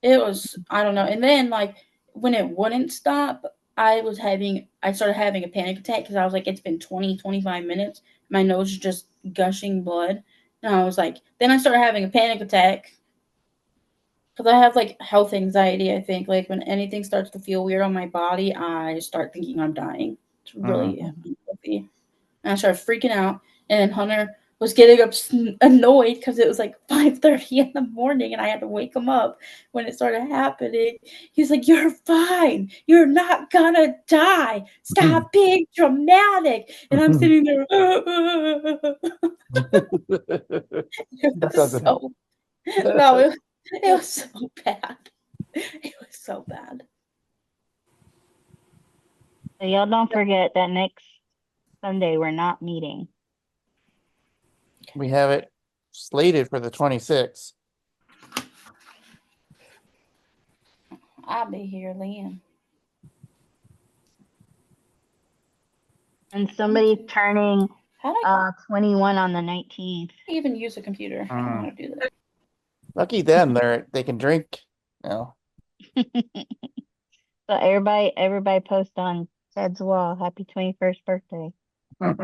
It was, I don't know. And then like when it wouldn't stop, I started having a panic attack because I was like, it's been 20, 25 minutes. My nose is just gushing blood. And I was like, then I started having a panic attack because I have like health anxiety. I think like when anything starts to feel weird on my body, I start thinking I'm dying. It's really Mm. unhealthy. And I started freaking out. And Hunter was getting annoyed because it was like 5:30 in the morning, and I had to wake him up when it started happening. He's like, "You're fine. You're not gonna die. Stop being dramatic." And I'm sitting there. It That was doesn't help. so no, it was so bad. It was so bad. So y'all don't forget that next Sunday we're not meeting. We have it slated for the 26th. I'll be here, Liam. And somebody's turning How do I 21 on the 19th. even use a computer? I don't know how to do that. Lucky them, they can drink. You So everybody post on Ted's wall. Happy 21st birthday. know.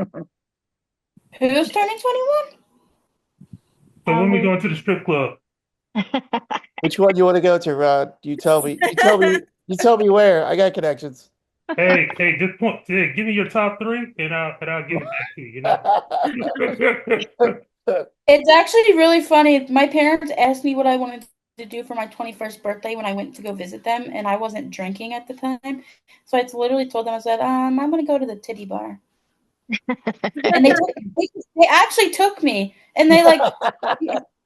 Who's turning 21? So when we going to the strip club? Which one you want to go to, Rod? You tell me. You tell me. You tell me where. I got connections. Hey, just point. Yeah, give me your top three, and I'll give it back to you. You know. It's actually really funny. My parents asked me what I wanted to do for my 21st birthday when I went to go visit them, and I wasn't drinking at the time. So I literally told them, I said, I'm going to go to the titty bar. And they actually took me, and they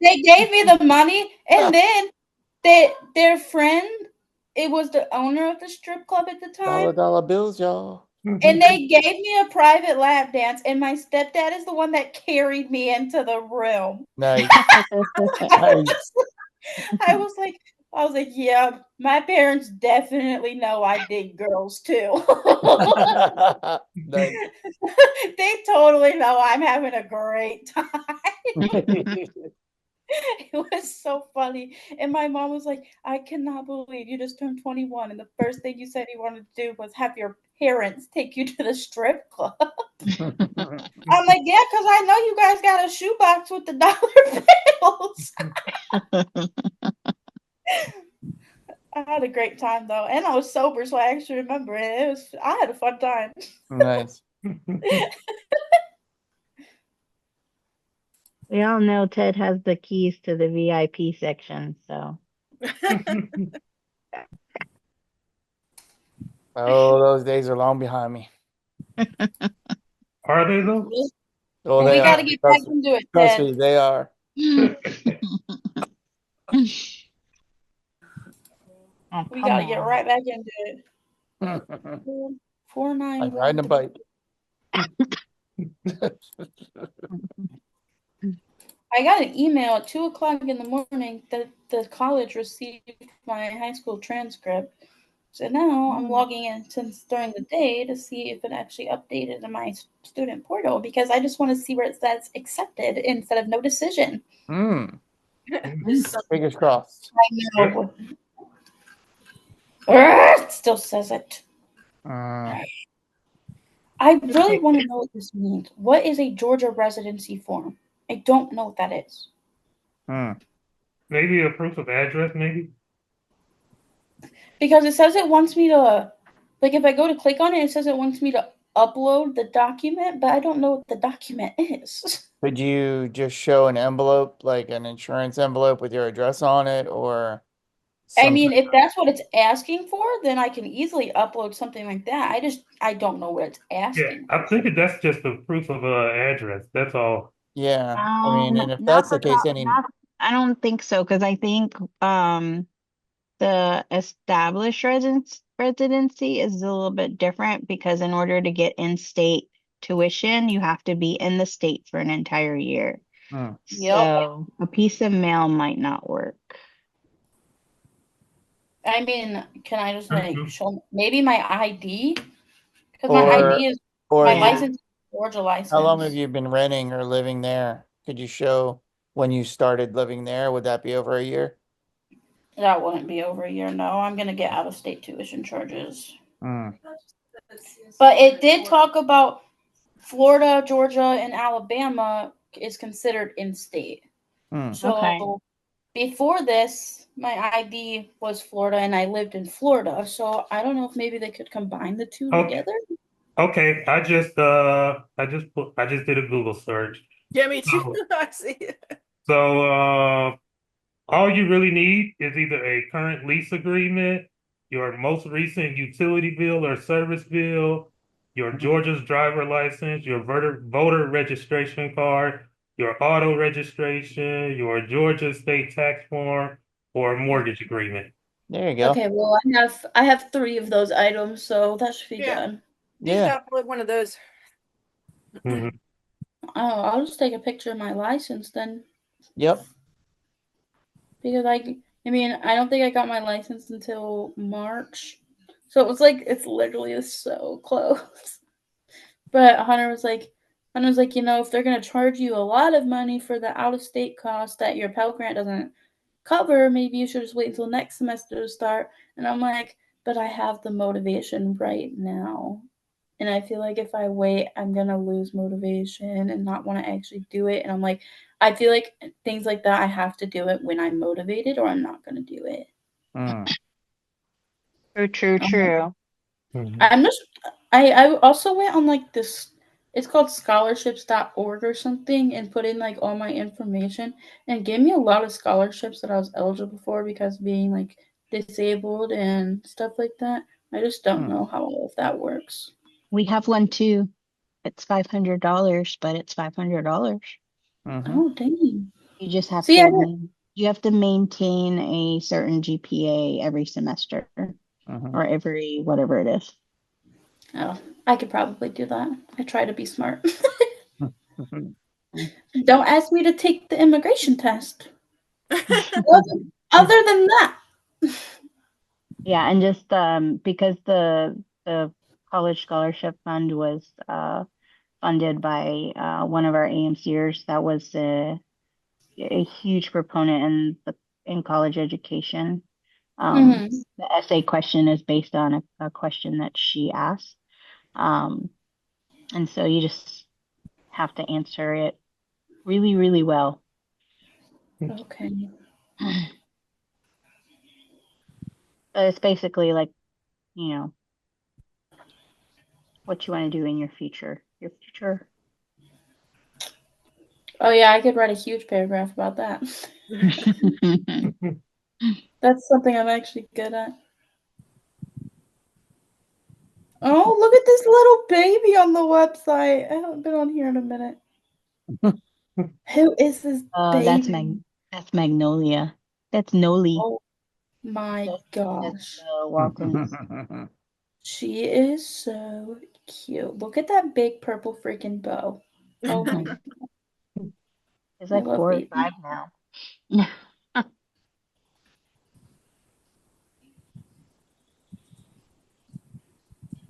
gave me the money, and then their friend, it was the owner of the strip club at the time, Dollar bills, y'all. and they gave me a private lap dance, and my stepdad is the one that carried me into the room. Nice. Nice. I was like, yeah, my parents definitely know I dig girls too. Nice. They totally know I'm having a great time. It was so funny. And my mom was like, I cannot believe you just turned 21. And the first thing you said you wanted to do was have your parents take you to the strip club. I'm like, yeah, because I know you guys got a shoebox with the dollar bills. I had a great time though. And I was sober, so I actually remember it. I had a fun time. Nice. We all know Ted has the keys to the VIP section, so. Oh, those days are long behind me. Are they though? Oh, We they got to are. get back into it, Trust Ted. me, they are. Oh, We come got to get on. right back into it. I'm riding a 491. bike. I got an email at 2:00 in the morning that the college received my high school transcript. So now I'm logging in since during the day to see if it actually updated in my student portal because I just want to see where it says accepted instead of no decision. Fingers crossed. I know. It still says it. I really want to know what this means. What is a Georgia residency form? I don't know what that is. Maybe a proof of address, maybe? Because it says it wants me to, like, if I go to click on it, it says it wants me to upload the document, but I don't know what the document is. Could you just show an envelope, like an insurance envelope with your address on it, or I something? mean, if that's what it's asking for, then I can easily upload something like that. I don't know what it's Yeah, asking I for. think that's just a proof of address. That's all. Yeah, I mean, and if Not that's the for case, any not. I don't think so because I think the established residency is a little bit different because in order to get in-state tuition, you have to be in the state for an entire year. Hmm. Yep. So a piece of mail might not work. I mean, can I just Mhm. show maybe my ID? Because my ID is or my if Yeah. license, Georgia license. how long have you been renting or living there? Could you show when you started living there? Would that be over a year? That wouldn't be over a year. No, I'm gonna get out of state tuition charges. But it did talk about Florida, Georgia, and Alabama is considered in state. So Okay. before this, my ID was Florida and I lived in Florida. So I don't know if maybe they could combine the two Okay. together. Okay, I just did a Google search. Yeah, me too. So, I see it. so all you really need is either a current lease agreement, your most recent utility bill or service bill, your Georgia's driver license, your voter registration card, your auto registration, your Georgia state tax form, or a mortgage agreement. There you go. Okay, well I have 3 of those items, so that should be Yeah. good. You Yeah. can upload one of those. Mhm. Oh, I'll just take a picture of my license then. Yep. Because I mean, I don't think I got my license until March. So it was like, it's literally so close. But Hunter was like, if they're going to charge you a lot of money for the out of state cost that your Pell Grant doesn't cover, maybe you should just wait until next semester to start. And I'm like, but I have the motivation right now. And I feel like if I wait, I'm going to lose motivation and not want to actually do it. And I'm like, I feel like things like that, I have to do it when I'm motivated or I'm not going to do it. True. I'm just, I also went on like this it's called scholarships.org or something, and put in like all my information, and gave me a lot of scholarships that I was eligible for because being like disabled and stuff like that. I just don't know how all of that works. We have one too. It's $500, but it's $500. Mhm. Oh dang! You just have See, I to didn't. you have to maintain a certain GPA every semester Mhm. or every whatever it is. Oh, I could probably do that. I try to be smart. Mhm. Don't ask me to take the immigration test. Other than that, Yeah, and just because the college scholarship fund was funded by one of our AMCers that was a huge proponent in college education. mm-hmm. The essay question is based on a question that she asked. And so you just have to answer it really, really well. Okay. But it's basically like, you know, what you want to do in your future. Your future. Oh yeah, I could write a huge paragraph about that. That's something I'm actually good at. Oh, look at this little baby on the website. I haven't been on here in a minute. Who is this That's baby? that's Magnolia. That's Noli. Oh my That's gosh. Walton's. She is so cute. Look at that big purple freaking bow. Oh my, It's I like love 4 or babies. 5 now.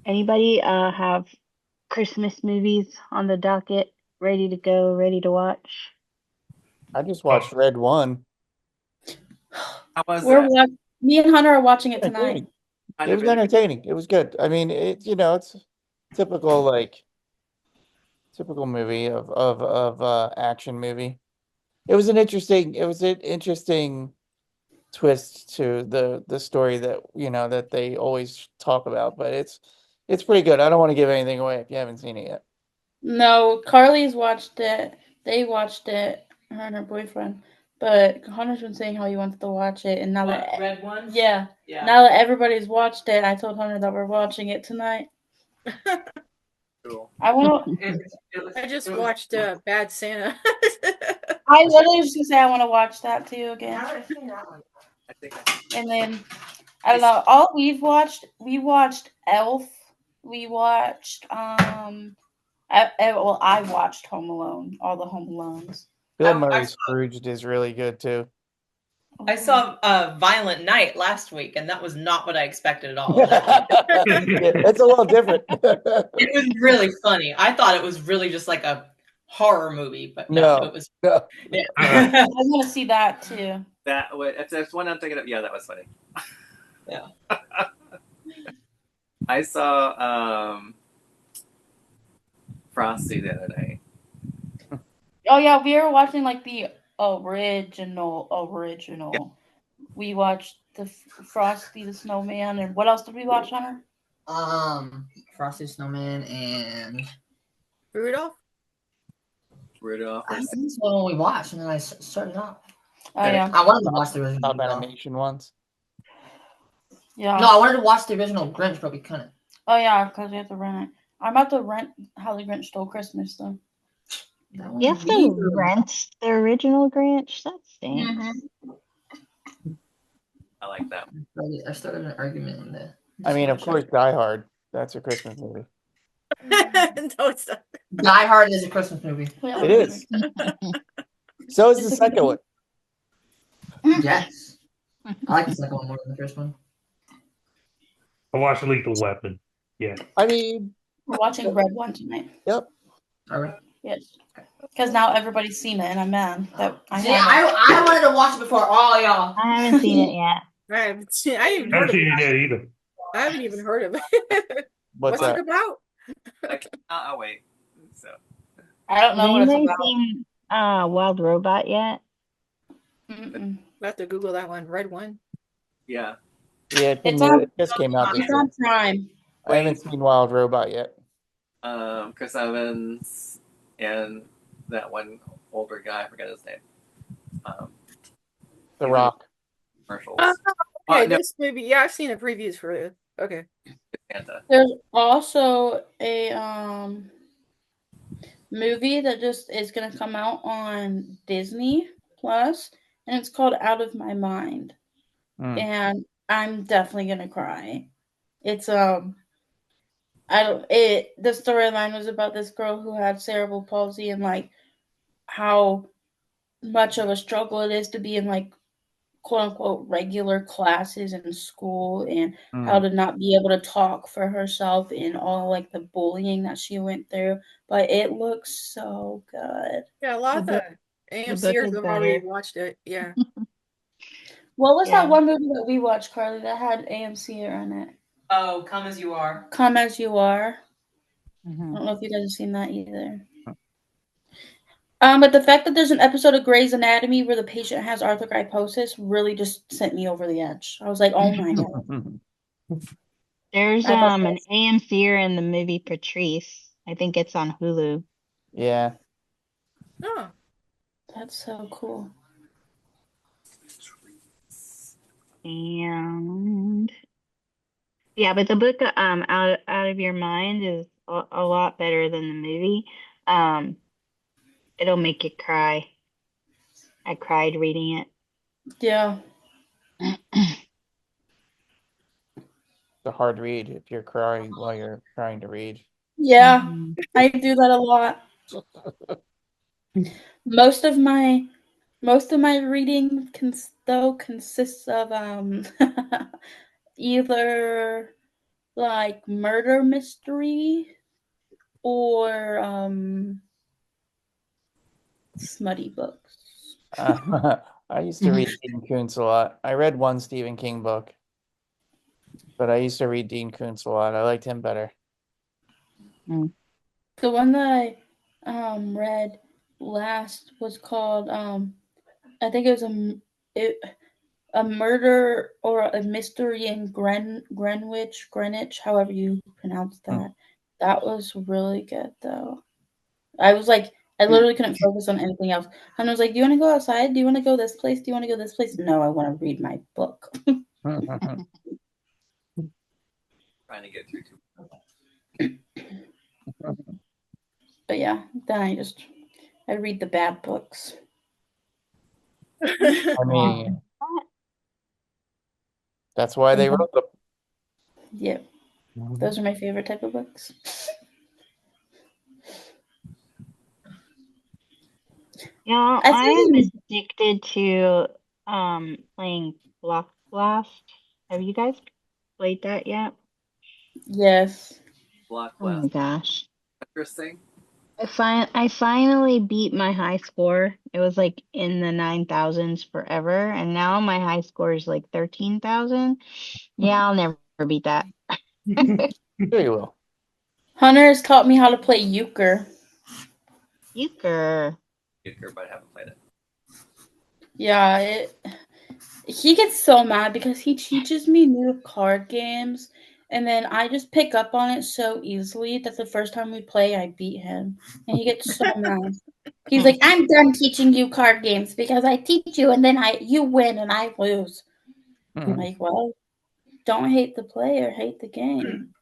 Anybody have Christmas movies on the docket, ready to go, ready to watch? I just watched Red One. How was We're that? me and Hunter are watching it tonight. Entertaining. Kind It of was entertaining. It was good. I mean, it's typical like typical movie of action movie. It was an interesting twist to the story that that they always talk about, but it's pretty good. I don't want to give anything away if you haven't seen it yet. No, Carly's watched it. They watched it, her and her boyfriend. But Hunter's been saying how he wants to watch it, and now that Red one? yeah, Yeah. now that everybody's watched it, I told Hunter that we're watching it tonight. cool. I want to. I just watched Bad Santa. I literally was gonna say I want to watch that too again. How did I seen that one? I think And then I don't know. All we watched Elf. We watched I watched Home Alone. All the Home Alones. Bill I Murray saw- Scrooged is really good too. I saw Violent Night last week, and that was not what I expected at all. Yeah, it's a little different. It was really funny. I thought it was really just like a horror movie, but no, No, it was. no. Yeah. I want to see that too. that would, if there's one I'm thinking of, yeah, that was funny. Yeah. I saw Frosty the other night. Oh yeah, we were watching like the original. Yeah. We watched the Frosty the Snowman, and what else did we watch, Hunter? Frosty Snowman and Rudolph? Rudolph. I think that's the one we watched, and then I started off. Oh yeah, I wanted to watch the original. Top animation ones. yeah. No, I wanted to watch the original Grinch, but we couldn't. Oh yeah, because we have to rent it. I'm about to rent How the Grinch Stole Christmas though. You have to rent the original Grinch. That stinks. I like that. I started an argument in the. I mean, of course, Die Hard. That's a Christmas movie. No, it's not. Die Hard is a Christmas movie. It is. So is the second one. Yes, I like the second one more than the first one. I watched Lethal Weapon. Yeah. I mean, We're watching Red One tonight. yep. All right. Yes, because now everybody's seen it, and I'm mad that I See, haven't. I wanted to watch it before all y'all. I haven't seen it yet. I haven't seen, I I haven't heard haven't of seen it. it yet either. I haven't even heard of it. What's What's that? it about? I'll wait. So I don't know Has what it's anybody about. seen Wild Robot yet? Mm-mm. I have to Google that one. Red one. yeah, Yeah, It's on. it just came out this It's year. on Prime. I haven't seen Wild Robot yet. Chris Evans and that one older guy, I forget his name. The He's in Rock. commercials. Okay, No, this movie. Yeah, I've seen the previews for it. Okay. Santa. There's also a movie that just is gonna come out on Disney Plus, and it's called Out of My Mind. And I'm definitely gonna cry. It's I don't it the storyline was about this girl who had cerebral palsy and like how much of a struggle it is to be in like quote unquote regular classes in school and how to not be able to talk for herself and all like the bullying that she went through. But it looks so good. Yeah, a lot of The book, the the book AMCers is have already better. watched it. Yeah. What was that Yeah. one movie that we watched, Carly, that had AMC in it? Oh, Come As You Are. Come As You Are. Mm-hmm. I don't know if you guys have seen that either. But the fact that there's an episode of Grey's Anatomy where the patient has arthrogryposis really just sent me over the edge. I was like, oh my god. There's I thought an AMC'er in the movie Patrice. I think it's on Hulu. Yeah. Oh. that's so cool. And yeah, but the book Out of Your Mind is a lot better than the movie. Um, it'll make you cry. I cried reading it. Yeah. It's a hard read if you're crying while you're trying to read. Yeah. Mhm. I do that a lot. Most of my reading consists of either like murder mystery or smutty books. I used to read Dean Koontz a lot. I read one Stephen King book, but I used to read Dean Koontz a lot. I liked him better. The one that I read last was called I think it was a murder or a mystery in Greenwich, however you pronounce that. That was really good though. I was like, I literally couldn't focus on anything else. And I was like, do you want to go outside? Do you want to go this place? Do you want to go this place? No, I want to read my book. Trying to get through too. But yeah, then I read the bad books. I mean, that's why they wrote them. Yeah, those are my favorite type of books. Yeah, I I think am addicted to playing Block Blast. Have you guys played that yet? yes. Block Oh my Blast. gosh. Interesting. I finally beat my high score. It was like in the 9,000s forever, and now my high score is like 13,000. Yeah, I'll never beat that. Sure you will. Hunter has taught me how to play euchre. Euchre. But I haven't played it. Yeah, he gets so mad because he teaches me new card games, and then I just pick up on it so easily that the first time we play, I beat him, and he gets so mad. He's like, "I'm done teaching you card games because I teach you, and then you win and I lose." I'm like, well, don't hate the player, hate the game.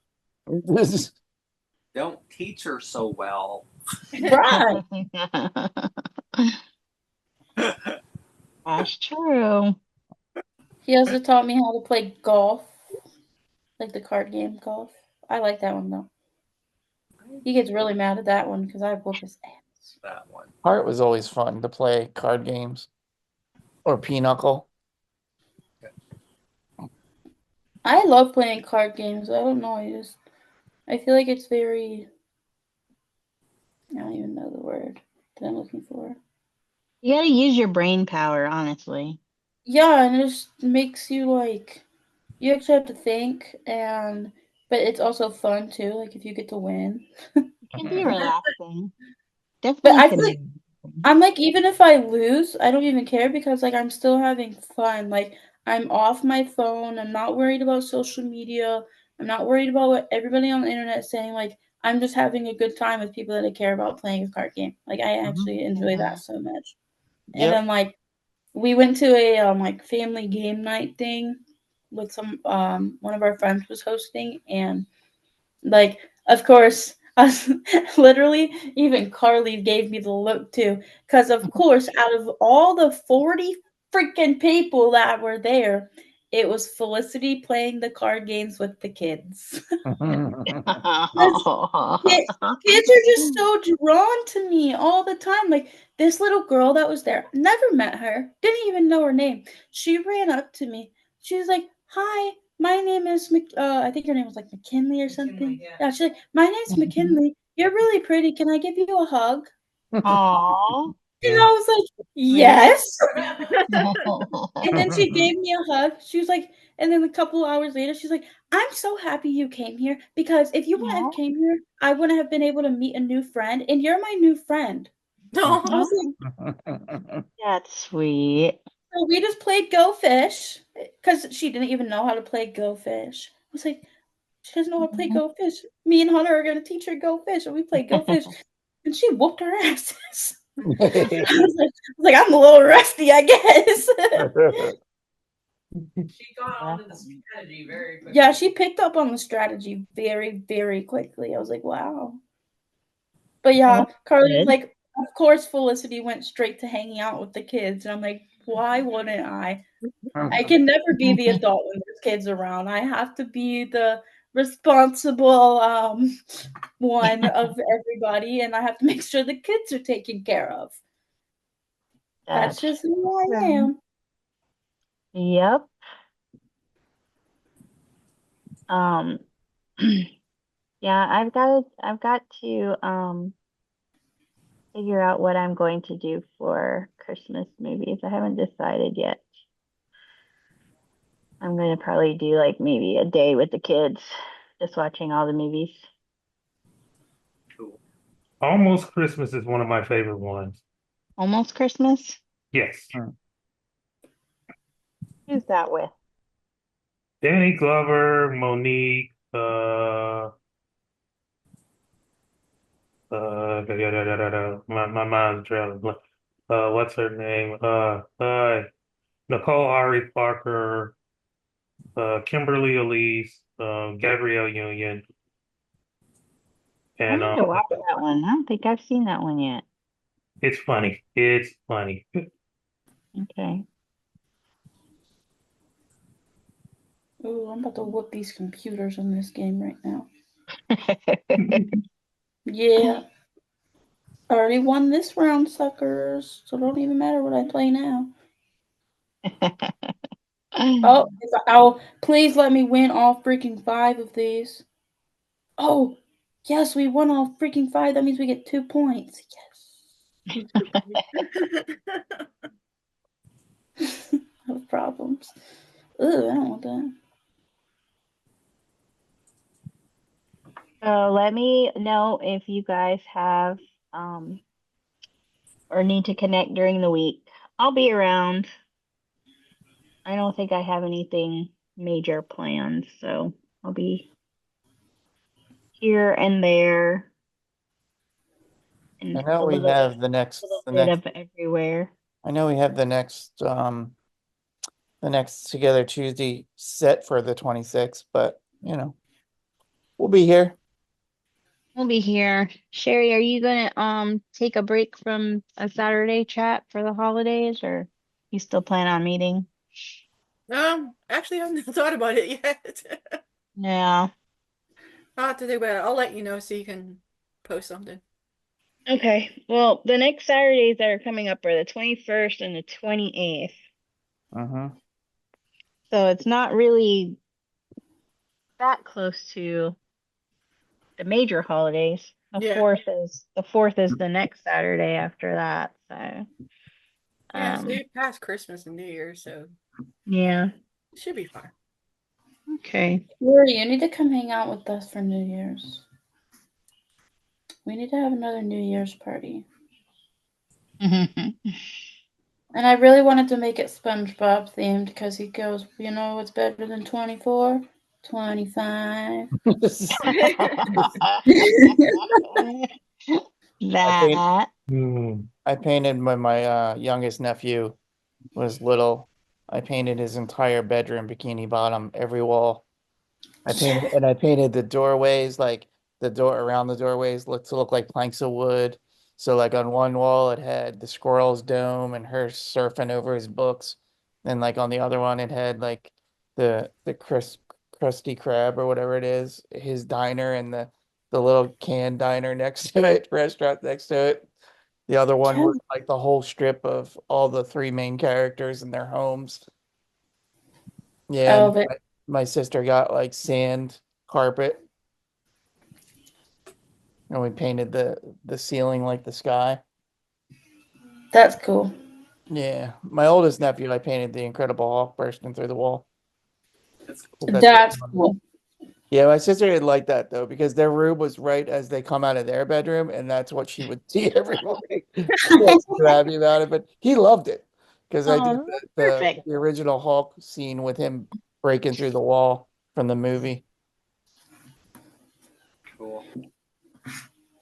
Don't teach her so well. Right. That's true. He also taught me how to play golf, like the card game golf. I like that one though. He gets really mad at that one because I whoop his ass. That one. Art was always fun to play card games or Pinochle. I love playing card games. I don't know. I feel like it's very. I don't even know the word that I'm looking for. You gotta use your brain power, honestly. Yeah, and it just makes you like. You actually have to think, but it's also fun too. Like if you get to win. It can be relaxing. But Definitely I can feel be like relaxing. I'm like, even if I lose, I don't even care because like I'm still having fun. Like I'm off my phone. I'm not worried about social media. I'm not worried about what everybody on the internet is saying. Like I'm just having a good time with people that I care about playing a card game. Like I actually enjoy that so much. And Yep. then like we went to a like family game night thing with some one of our friends was hosting, and like of course us literally even Carly gave me the look too, because of course out of all the 40 freaking people that were there, it was Felicity playing the card games with the kids. This kids are just so drawn to me all the time. Like this little girl that was there, never met her, didn't even know her name. She ran up to me. She was like, "Hi, my name is I think her name was like McKinley or something." McKinley, yeah. Yeah, she's like, "My name's McKinley. You're really pretty. Can I give you a hug?" Aw. And I was like, Sweet. "Yes." And then she gave me a hug. She was like, and then a couple hours later, she's like, "I'm so happy you came here because if you wouldn't have Aw. came here, I wouldn't have been able to meet a new friend, and you're my new friend." I No. was like, That's sweet. so we just played Go Fish because she didn't even know how to play Go Fish. I was like, she doesn't know how to play Go Fish. Me and Hunter are gonna teach her Go Fish, and we played Go Fish, and she whooped her asses. I'm a little rusty, I guess. She got onto the strategy very quickly. Yeah, she picked up on the strategy very, very quickly. I was like, wow. But yeah, That's Carly was good. like, of course, Felicity went straight to hanging out with the kids. And I'm like, why wouldn't I? I can never be the adult when there's kids around. I have to be the responsible one of everybody, and I have to make sure the kids are taken care of. That's That's just who I right. am. Yep. Um yeah, I've got to figure out what I'm going to do for Christmas movies. I haven't decided yet. I'm gonna probably do like maybe a day with the kids, just watching all the movies. Cool. Almost Christmas is one of my favorite ones. Almost Christmas? Yes. Who's that with? Danny Glover, Monique, my mind's drawing. What's her name? Nicole Ari Parker, Kimberly Elise, Gabrielle Union, I and need to watch that one. I don't think I've seen that one yet. it's funny. It's funny. Okay. Ooh, I'm about to whoop these computers in this game right now. Yeah. I already won this round, suckers. So it don't even matter what I play now. Oh, please let me win all freaking 5 of these. Oh, yes, we won all freaking 5. That means we get 2 points. Yes. No problems. Ooh, I don't want that. So let me know if you guys have um or need to connect during the week. I'll be around. I don't think I have anything major planned, so I'll be here and there I and know a we little have little bit of everywhere. I know we have the next Together Tuesday set for the 26th, but you know, we'll be here. We'll be here. Sherry, are you gonna take a break from a Saturday chat for the holidays, or you still plan on meeting? Actually, I haven't thought about it yet. Yeah. I'll have to think about it. I'll let you know so you can post something. Okay. Well, the next Saturdays that are coming up are the 21st and the 28th. Mm-hmm. So it's not really that close to the major holidays. The Yeah. fourth is the next Saturday after that. So Yeah, so um you passed Christmas and New Year's, so yeah. it should be fine. Okay. Rory, you need to come hang out with us for New Year's. We need to have another New Year's party. And I really wanted to make it SpongeBob themed because he goes, you know what's better than 24? 25. That. Hmm. I painted when my youngest nephew was little. I painted his entire bedroom bikini bottom, every wall. I painted the doorways, like the door around the doorways look like planks of wood. So like on one wall it had the squirrel's dome and her surfing over his books. And like on the other one it had like the Krusty Krab or whatever it is, his diner and the little can diner next to it, restaurant next to it. The other one was like the whole strip of all the three main characters and their homes. Yeah, Oh, and my sister got like sand carpet, and we painted the ceiling like the sky. that's cool. Yeah, my oldest nephew, I painted the Incredible Hulk bursting through the wall. That's cool. 'Cause that's what That's cool. yeah, my sister didn't like that though because their room was right as they come out of their bedroom, and that's what she would see every morning. She wasn't too happy about it, but he loved it because I did Oh, perfect. the original Hulk scene with him breaking through the wall from the movie Cool.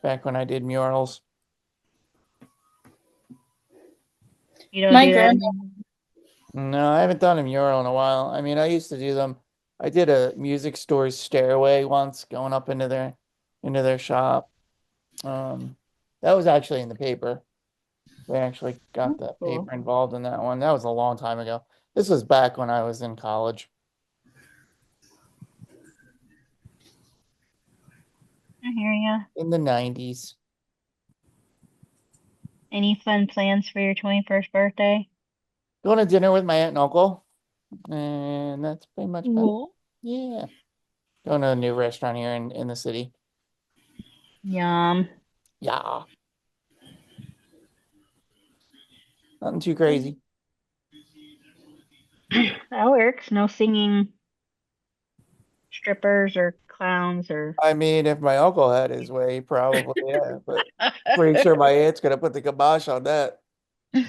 back when I did murals. You don't My do that grandma, anymore? No, I haven't done a mural in a while. I mean, I used to do them. I did a music store's stairway once, going up into their shop. Um, that was actually in the paper. We actually got That's the cool. paper involved in that one. That was a long time ago. This was back when I was in college I hear ya. in the 90s. Any fun plans for your 21st birthday? Going to dinner with my aunt and uncle, and that's pretty much about it. Cool. Yeah. Going to a new restaurant here in the city. Yum. Yeah. Nothing too crazy. That works. No singing strippers or clowns or. I mean, if my uncle had his way, probably, yeah, but pretty sure my aunt's gonna put the kibosh on that. I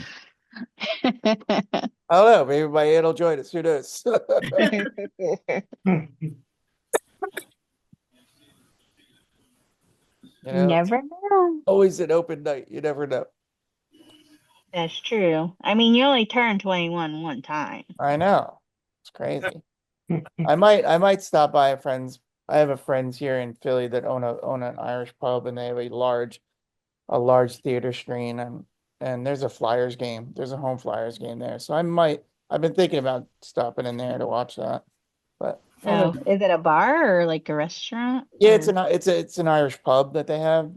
don't know. Maybe my aunt will join us. Who knows? You know, it's Never know. always an open night. You never know. That's true. I mean, you only turned 21 one time. I know. It's crazy. I might stop by a friend's. I have a friends here in Philly that own an Irish pub, and they have a large theater screen, and there's a Flyers game. There's a home Flyers game there. So I might. I've been thinking about stopping in there to watch that, but we'll Oh, never. is it a bar or like a restaurant Yeah, or? it's an Irish pub that they have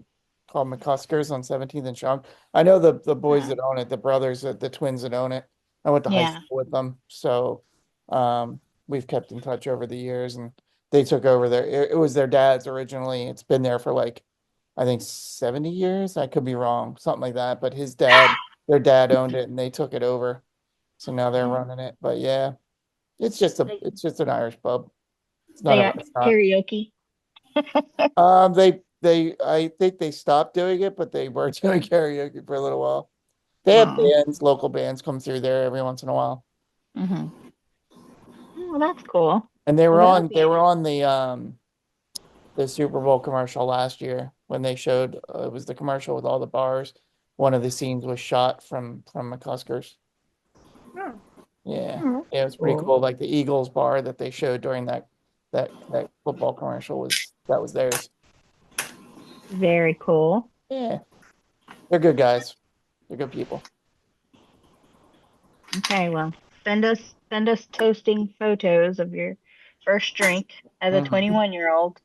called McCusker's on 17th and Chunk. I know the boys that own it, the brothers, the twins that own it. I went to high Yeah. school with them, so we've kept in touch over the years, and they took over there. It was their dad's originally. It's been there for like I think 70 years. I could be wrong, something like that. But their dad owned it, and they took it over, so now they're running it. But yeah, They, it's just an Irish pub. It's not they a got restaurant. karaoke. I think they stopped doing it, but they were doing karaoke for a little while. They have Oh. bands, local bands come through there every once in a while. Mm-hmm. Well, that's cool. And Well, that'll they be. were on the Super Bowl commercial last year when they showed it was the commercial with all the bars. One of the scenes was shot from McCuskers. Oh, Yeah. Oh, Yeah, it that's was pretty cool. cool. Like the Eagles bar that they showed during that football commercial was theirs. Very cool. Yeah. They're good guys. They're good people. Okay, well, send us toasting photos of your first drink as a Mhm. 21-year-old.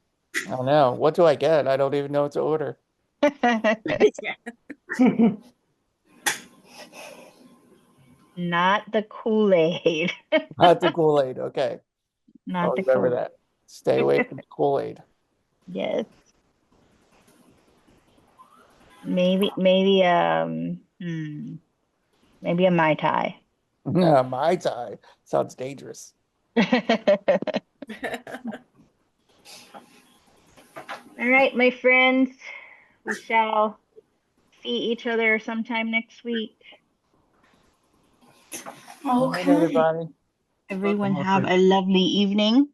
I don't know. What do I get? I don't even know what to order. yeah. Not the Kool-Aid. Not the Kool-Aid. Okay. I'll Not the remember Kool-Aid. that. Stay away from the Kool-Aid. Yes. Maybe maybe a Mai Tai. No, Mai Tai sounds dangerous. All right, my friends, we shall see each other sometime next week. All right, okay. everybody. Everyone have a lovely evening.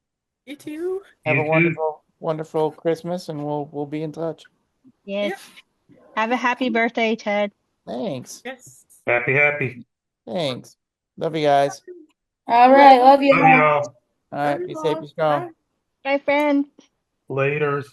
You too. Have You a too. wonderful, wonderful Christmas, and we'll be in touch. Yes. Have a happy birthday, Ted. Thanks. Yes. Happy. Thanks. Love you guys. All right, love you. Love y'all. All right, be safe, be strong. Bye. Bye, friends. Laters.